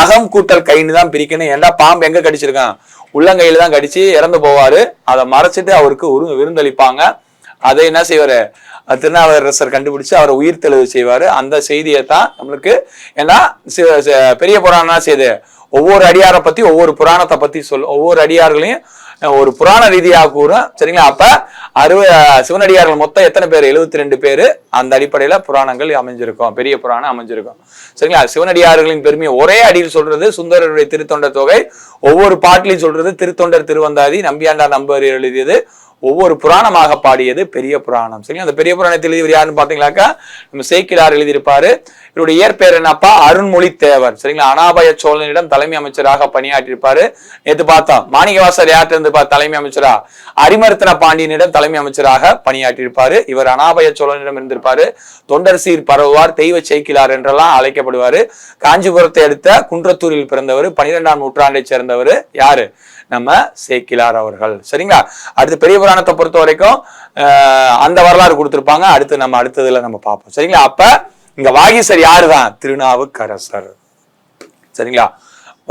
அகம் கூட்டல் கைன்னு தான் பிரிக்கணும். ஏன்னா பாம்பு எங்க கடிச்சிருக்கான்? உள்ளங்கையில தான் கடிச்சு இறந்து போவாரு. அதை மறைச்சிட்டு அவருக்கு விருந்தளிப்பாங்க. அதை என்ன செய்வாரு? திருநாவுக்கரசர் கண்டுபிடிச்சு அவரை உயிர் தெளிவு செய்வாரு. அந்த செய்தியை தான் நம்மளுக்கு, ஏன்னா பெரிய புராணம் செய்து ஒவ்வொரு அடியாரை பத்தி ஒவ்வொரு புராணத்தை பத்தி ஒவ்வொரு அடியார்களையும் ஒரு புராண ரீதியாக கூறும். சரிங்களா? அப்ப சிவனடியார்கள் மொத்தம் எத்தனை பேர்? 72 பேரு. அந்த அடிப்படையில புராணங்கள் அமைஞ்சிருக்கும், பெரிய புராணம் அமைஞ்சிருக்கும். சரிங்களா? சிவனடியார்களின் பெருமையை ஒரே அடியில் சொல்றது சுந்தரருடைய திருத்தொண்டர் தொகை. ஒவ்வொரு பாட்டிலையும் சொல்றது திருத்தொண்டர் திருவந்தாதி. நம்பியாண்டார் நம்பர் எழுதியது. ஒவ்வொரு புராணமாக பாடியது பெரிய புராணம். சரிங்களா? அந்த பெரிய புராணத்தில் எழுதியவர் யாருன்னு பாத்தீங்களாக்கா நம்ம சேக்கிலார் எழுதியிருப்பாரு. இவருடைய இயற்பெயர் என்னப்பா? அருண்மொழி தேவர். சரிங்களா? அனாபய சோழனிடம் தலைமை அமைச்சராக பணியாற்றிருப்பாரு. நேற்று பார்த்தோம். மாணிக்கவாசர் யார்கிட்ட இருந்து தலைமை அமைச்சரா? அரிமர்த்தன பாண்டியனிடம் தலைமை அமைச்சராக பணியாற்றிருப்பாரு. இவர் அனாபய சோழனிடம் இருந்திருப்பாரு. தொண்டர் சீர் பரவுவார், தெய்வ சேக்கிலார் என்றெல்லாம் அழைக்கப்படுவாரு. காஞ்சிபுரத்தை அடுத்த குன்றத்தூரில் பிறந்தவர். 12ஆம் நூற்றாண்டை சேர்ந்தவர். யாரு? நம்ம சேக்கிலார் அவர்கள். சரிங்களா? அடுத்து பெரிய புராணத்தை பொறுத்த வரைக்கும் அந்த வரலாறு கொடுத்திருப்பாங்க. அடுத்து நம்ம அடுத்ததுல நம்ம பார்ப்போம். சரிங்களா? அப்ப இங்க வாகீசர் யாருதான்? திருநாவுக்கரசர். சரிங்களா?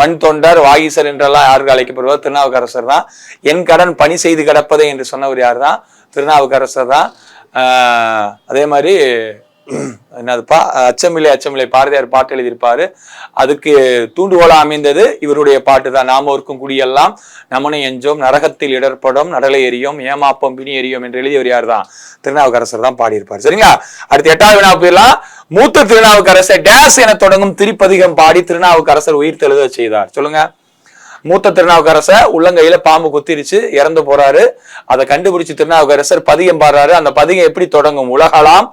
வன் தொண்டர் வாகீசர் என்றெல்லாம் யாருக்கு அழைக்கப்படுவார்? திருநாவுக்கரசர் தான். என் கடன் பணி செய்து கிடப்பதே என்று சொன்னவர் யார் தான்? திருநாவுக்கரசர் தான். அதே மாதிரி என்னதுப்பா, அச்சமில்லை அச்சமில்லை பாரதியார் பாட்டு எழுதியிருப்பாரு. அதுக்கு தூண்டுகோலா அமைந்தது இவருடைய பாட்டு தான். நாம இருக்கும் குடியெல்லாம் நமனை எஞ்சோம், நரகத்தில் இடர்படும் நடலை எரியும், ஏமாப்பம் பிணி எரியும் என்று எழுதியவர் யார் தான்? திருநாவுக்கரசர் தான் பாடியிருப்பார். சரிங்களா? அடுத்து 8வது வினா போயிடலாம். மூத்த திருநாவுக்கரசர் டேஸ் என தொடங்கும் திருப்பதிகம் பாடி திருநாவுக்கரசர் உயிர் தெழுத செய்தார். சொல்லுங்க. மூத்த திருநாவுக்கரசர் உள்ளங்கையில பாம்பு குத்திருச்சு, இறந்து போறாரு. அதை கண்டுபிடிச்சு திருநாவுக்கரசர் பதிகம் பாடுறாரு. அந்த பதிகம் எப்படி தொடங்கும்? உலகலாம்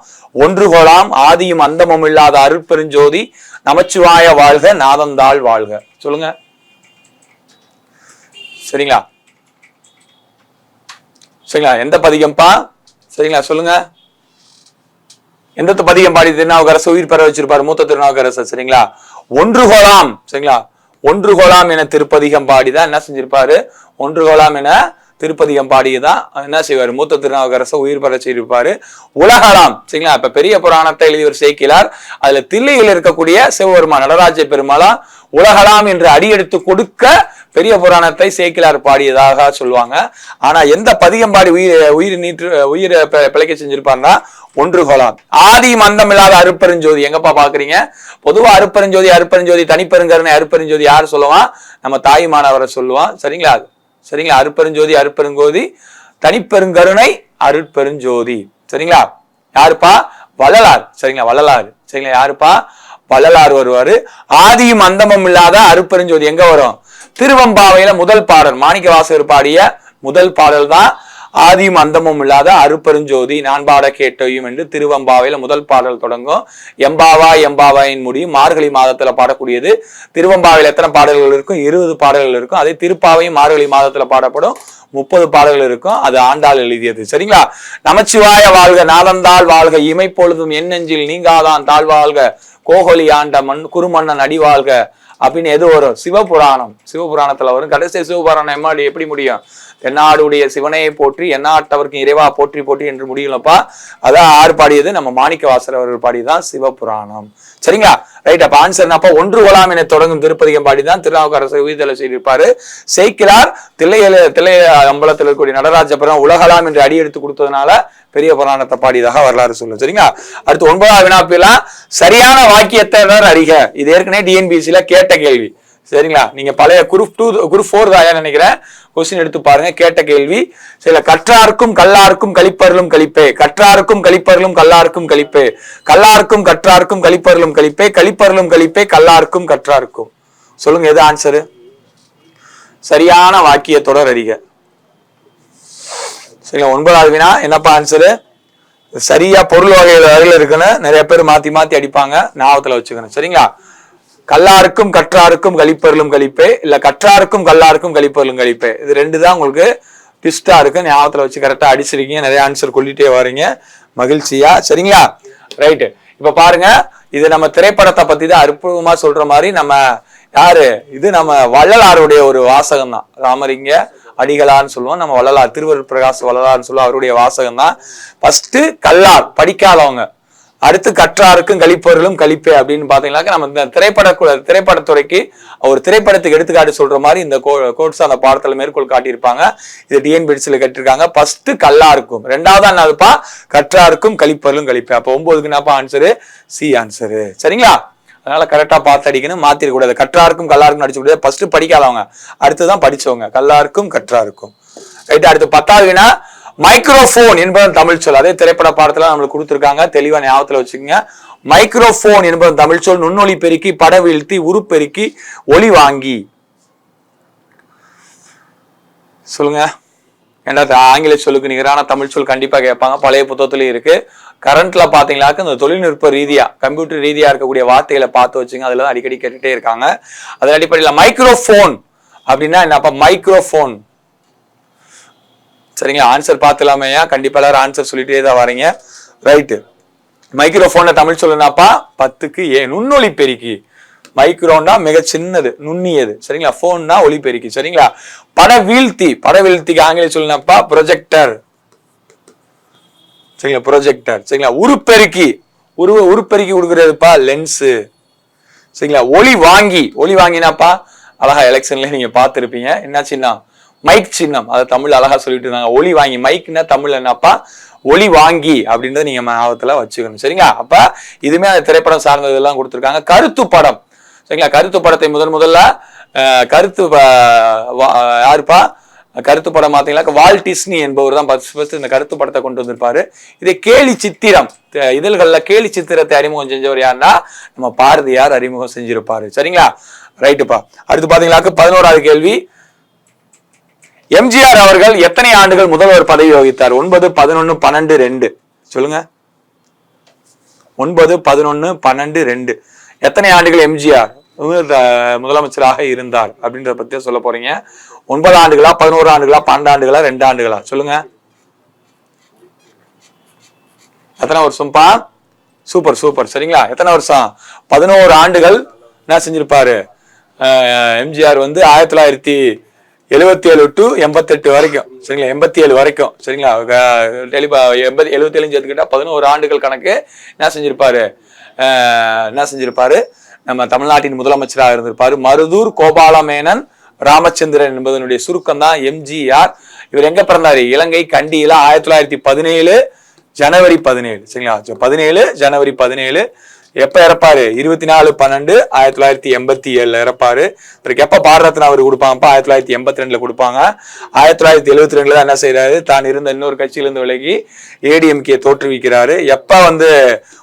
ஒன்றுகோலாம் ஆதியும் அந்தமும் இல்லாத அருட்பெருஞ்சோதி நமச்சிவாய வாழ்க நாதந்தாள் வாழ்க. சொல்லுங்க. சரிங்களா? சரிங்களா? எந்த பதிகம்பா? சரிங்களா? சொல்லுங்க. எந்த பதிகம் பாடி திருநாவுக்கரசர் உயிர் பெற வச்சிருப்பாரு மூத்த திருநாவுக்கரசர்? சரிங்களா? ஒன்றுகோலாம். சரிங்களா? ஒன்றுகோலாம் என திருப்பதிகம் பாடிதான் என்ன செஞ்சிருப்பாரு? ஒன்றுகோலாம் என திருப்பதிகம் பாடியதான் என்ன செய்வார்? மூத்த திருநாவுக்கரசர் உயிர் பெற செய்திருப்பாரு. உலகலாம். சரிங்களா? இப்ப பெரிய புராணத்தை எழுதியவர் சேக்கிழார். அதுல தில்லையில் இருக்கக்கூடிய சிவபெருமான் நடராஜ பெருமாளா உலகலாம் என்று அடியெடுத்து கொடுக்க பெரிய புராணத்தை சேக்கிழார் பாடியதாக சொல்லுவாங்க. ஆனா எந்த பதிகம் பாடி உயிரை பிழைக்க செஞ்சிருப்பாருன்னா ஒன்றுகோலாம். ஆதி மந்தம் இல்லாத அருட்பெருஞ்சோதி. எங்கப்பா பாக்குறீங்க? பொதுவா அருட்பெருஞ்சோதி தனிப்பெருங்கருணை அருட்பெருஞ்சோதி யார் சொல்லுவான்? நம்ம தாய்மானவரை சொல்லுவான். சரிங்களா? சரிங்களா? அருட்பெருஞ்சோதி தனிப்பெருங்கருணை அருட்பெருஞ்சோதி. சரிங்களா? யாருப்பா? வள்ளலார். சரிங்களா? வள்ளலார். சரிங்களா? யாருப்பா? வள்ளலார் வருவாரு. ஆதியும் அந்தமும் இல்லாத அருட்பெருஞ்சோதி எங்க வரும்? திருவம்பாவையில முதல் பாடல் மாணிக்கவாசகர் பாடிய முதல் பாடல் தான் ஆதியும் அந்தமும் இல்லாத அருட்பெருஞ்சோதி நான் பாட கேட்டையும் என்று திருவம்பாவையில முதல் பாடல் தொடங்கும். எம்பாவாயின் முடியும். மார்கழி மாதத்துல பாடக்கூடியது. திருவம்பாவையில் எத்தனை பாடல்கள் இருக்கும்? 20 பாடல்கள் இருக்கும். அதே திருப்பாவையும் மார்கழி மாதத்துல பாடப்படும். 30 பாடல்கள் இருக்கும். அது ஆண்டாள் எழுதியது. சரிங்களா? நமச்சிவாய வாழ்க நாதந்தாள் வாழ்க இமைப்பொழுதும் என் நெஞ்சில் நீங்காதான் தாழ்வாழ்க கோகொலி ஆண்ட குருமன்னன் அடிவாழ்க அப்படின்னு எது வரும்? சிவபுராணம். சிவபுராணத்துல வரும். கடைசி சிவபுராணம் எப்படி முடியும்? தென்னாடுடைய சிவனையை போற்றி எந்நாட்டவருக்கு இறைவா போற்றி போற்றி என்று முடியலப்பா. அதான் ஆறு பாடியது நம்ம மாணிக்கவாசகர் அவர்கள் பாடிதான் சிவபுராணம். சரிங்களா? ரைட். அப்ப ஆன்சர் என்னப்பா? ஒன்றுகோலாம் என தொடங்கும் திருப்பதிகம் பாடிதான் திருநாவுக்கரசர் உயிர்த்தெழ செய்திருப்பாரு. சேக்கிழார் தில்லை அம்பலத்தில் இருக்கக்கூடிய நடராஜ புராணம் உலகலாம் என்று அடி எடுத்து கொடுத்ததுனால பெரிய புராணத்தை பாடியதாக வரலாறு சொல்லும். சரிங்களா? அடுத்து 9வது வினாப்பெல்லாம் சரியான வாக்கியத்தை அறிக. இது ஏற்கனவே டிஎன்பிஎஸ்சில கேட்ட கேள்வி. சரிங்களா? நீங்க பழைய குரூப் 4 தான் நினைக்கிறேன். கொஸ்டின் எடுத்து பாருங்க. கேட்ட கேள்வி. சில கற்றாருக்கும் கல்லாருக்கும் கழிப்பருளும் கழிப்பே, கற்றாருக்கும் கழிப்பருளும் கல்லாருக்கும் கழிப்பே, கல்லாருக்கும் கற்றாருக்கும் கழிப்பருளும் கழிப்பே, கழிப்பருளும் கழிப்பே கல்லாருக்கும் கற்றாருக்கும். சொல்லுங்க, எது ஆன்சரு? சரியான வாக்கியத்தொடர் அறிக. சரிங்களா? 9வது வினா என்னப்பா ஆன்சரு? சரியா பொருள் வகையில் இருக்குன்னு நிறைய பேர் மாத்தி மாத்தி அடிப்பாங்க. ஞாபகத்துல வச்சுக்கணும். சரிங்களா? கல்லாருக்கும் கற்றாருக்கும் கழிப்பருளும் கழிப்பே, இல்ல கற்றாருக்கும் கல்லாருக்கும் கழிப்பருளும் கழிப்பே. இது 2 தான் உங்களுக்கு ட்விஸ்டா இருக்கு. ஞாபகத்துல வச்சு கரெக்டா அடிச்சிருக்கீங்க. நிறைய ஆன்சர் கொல்லிட்டே வரீங்க. மகிழ்ச்சியா. சரிங்களா? ரைட்டு. இப்ப பாருங்க, இது நம்ம திரைப்படத்தை பத்தி தான் அற்புதமா சொல்ற மாதிரி நம்ம யாரு? இது நம்ம வள்ளலாருடைய ஒரு வாசகம் தான். ராமலிங்க அடிகளான்னு சொல்லுவோம். நம்ம வள்ளலார் திருவருட் பிரகாஷ் வள்ளலார்னு சொல்லுவோம். அவருடைய வாசகம் தான். ஃபர்ஸ்ட் கல்லார் படிக்காதவங்க, அடுத்து கற்றாருக்கும் கழிப்பொருளும் கழிப்பே அப்படின்னு பாத்தீங்கன்னாக்க நம்ம இந்த திரைப்படத்துறைக்கு ஒரு திரைப்படத்துக்கு எடுத்துக்காட்டு சொல்ற மாதிரி இந்த கோட்ஸ் அந்த பாடத்துல மேற்கோள் காட்டியிருப்பாங்க. இது டிஎன்பிஎஸ்சில கட்டிருக்காங்க. ஃபர்ஸ்ட் கல்லாருக்கும், 2வது என்னதுப்பா? கற்றாருக்கும் கழிப்பொருளும் கழிப்பே. அப்ப 9க்கு என்னப்பா ஆன்சரு? C answer. சரிங்களா? அதனால கரெக்டா பார்த்து அடிக்கணும். மாத்திர கூடாது. கற்றாருக்கும் கல்லாருக்கும் அடிச்சு கூடாது. ஃபர்ஸ்ட் படிக்காதவங்க, அடுத்துதான் படிச்சவங்க. கல்லாருக்கும் கற்றாருக்கும். ரைட். அடுத்து 10வது வினா மைக்ரோபோன் என்பது தமிழ் சொல். அதே திரைப்பட பாடத்துல நம்மளுக்கு கொடுத்துருக்காங்க. தெளிவா ஞாபகத்துல வச்சுக்கோங்க. மைக்ரோபோன் என்பது தமிழ் சொல். நுண்ணொலி பெருக்கி, பட வீழ்த்தி, உருப்பெருக்கி, ஒலி வாங்கி. சொல்லுங்க. ஏன்னா ஆங்கில சொல்லுக்கு நிகரான தமிழ் சொல் கண்டிப்பா கேட்பாங்க. பழைய புத்தகத்துலயும் இருக்கு. கரண்ட்ல பாத்தீங்கன்னாக்க இந்த தொழில்நுட்ப ரீதியா கம்ப்யூட்டர் ரீதியா இருக்கக்கூடிய வார்த்தைகளை பார்த்து வச்சுங்க. அதுல அடிக்கடி கேட்டுட்டே இருக்காங்க. அதன் அடிப்படையில் மைக்ரோபோன் அப்படின்னா என்னப்பா? மைக்ரோபோன். சரிங்களா? ஆன்சர் பார்த்துலாமையா? கண்டிப்பா எல்லாரும் ஆன்சர் சொல்லிட்டே தான் வரீங்க. ரைட்டு. மைக்ரோபோன்ல தமிழ் சொல்லுனாப்பா 10க்கு ஏ. நுண்ணொலி பெருக்கி. மைக்ரோன்னா மிக சின்னது, நுண்ணியது. சரிங்களா? போன்னா ஒலி பெருக்கி. சரிங்களா? பட வீழ்த்தி. பட வீழ்த்திக்கு ஆங்கிலம் சொல்லுனாப்பா ப்ரொஜெக்டர். சரிங்களா? ப்ரொஜெக்டர். சரிங்களா? உருப்பெருக்கி. உருப்பெருக்கி கொடுக்கறதுப்பா லென்ஸு. சரிங்களா? ஒலி வாங்கி. ஒலி வாங்கினாப்பா அழகா எலெக்ஷன்ல நீங்க பார்த்துருப்பீங்க. என்னாச்சுன்னா மைக் சின்னம், அதை தமிழ் அழகா சொல்லிட்டு இருந்தாங்க. ஒளி வாங்கி, மைக்னா தமிழ் என்னப்பா ஒளி வாங்கி அப்படின்றத நீங்க ஞாபகத்துல வச்சுக்கணும். சரிங்களா? அப்ப இதுமே அந்த திரைப்படம் சார்ந்ததெல்லாம் கொடுத்துருக்காங்க. கருத்து படம், சரிங்களா? கருத்து படத்தை முதல்ல கருத்து யாருப்பா கருத்து படம் பார்த்தீங்களா வால்ட் டிஸ்னி என்பவர் தான் ஃபர்ஸ்ட் இந்த கருத்து படத்தை கொண்டு வந்திருப்பாரு. இதை கேலி சித்திரம் இதழ்கள்ல கேலி சித்திரத்தை அறிமுகம் செஞ்சவர் யாருன்னா நம்ம பாரதியார் அறிமுகம் செஞ்சிருப்பாரு. சரிங்களா? ரைட்டுப்பா. அடுத்து பாத்தீங்களாக்க 11வது கேள்வி, எம்ஜிஆர் அவர்கள் எத்தனை ஆண்டுகள் முதல்வர் பதவி வகித்தார்? 9, 11, 12, 2 சொல்லுங்க. 9, 11, 12, 2 எத்தனை ஆண்டுகள் எம்ஜிஆர் முதலமைச்சராக இருந்தார் அப்படின்றத பத்தி சொல்ல போறீங்க. 9 ஆண்டுகளா, 11 ஆண்டுகளா, 12 ஆண்டுகளா, 2 ஆண்டுகளா சொல்லுங்க. எத்தனை வருஷம்ப்பா? Super super. சரிங்களா? எத்தனை வருஷம்? 11 ஆண்டுகள் என்ன செஞ்சிருப்பாரு எம்ஜிஆர் 1977 டு 88 வரைக்கும். சரிங்களா? 87 வரைக்கும். சரிங்களா? 77 சேர்த்துக்கிட்டா 11 ஆண்டுகள் கணக்கு என்ன செஞ்சிருப்பாரு நம்ம தமிழ்நாட்டின் முதலமைச்சராக இருந்திருப்பாரு. மருதூர் கோபாலமேனன் ராமச்சந்திரன் என்பதனுடைய சுருக்கம் தான் எம்ஜிஆர். இவர் எங்க பிறந்தாரு? இலங்கை கண்டியில 1917 ஜனவரி 17. சரிங்களா? 17 ஜனவரி 17. எப்ப இறப்பாரு? 24/12/1987 இறப்பாரு. இவருக்கு எப்ப பாரரத்னா அவர் கொடுப்பாங்கப்பா? 1982 கொடுப்பாங்க. 1972 தான் என்ன செய்யறாரு? தான் இருந்த இன்னொரு கட்சியிலிருந்து விலகி ஏடிஎம்கே தோற்றுவிக்கிறாரு. எப்ப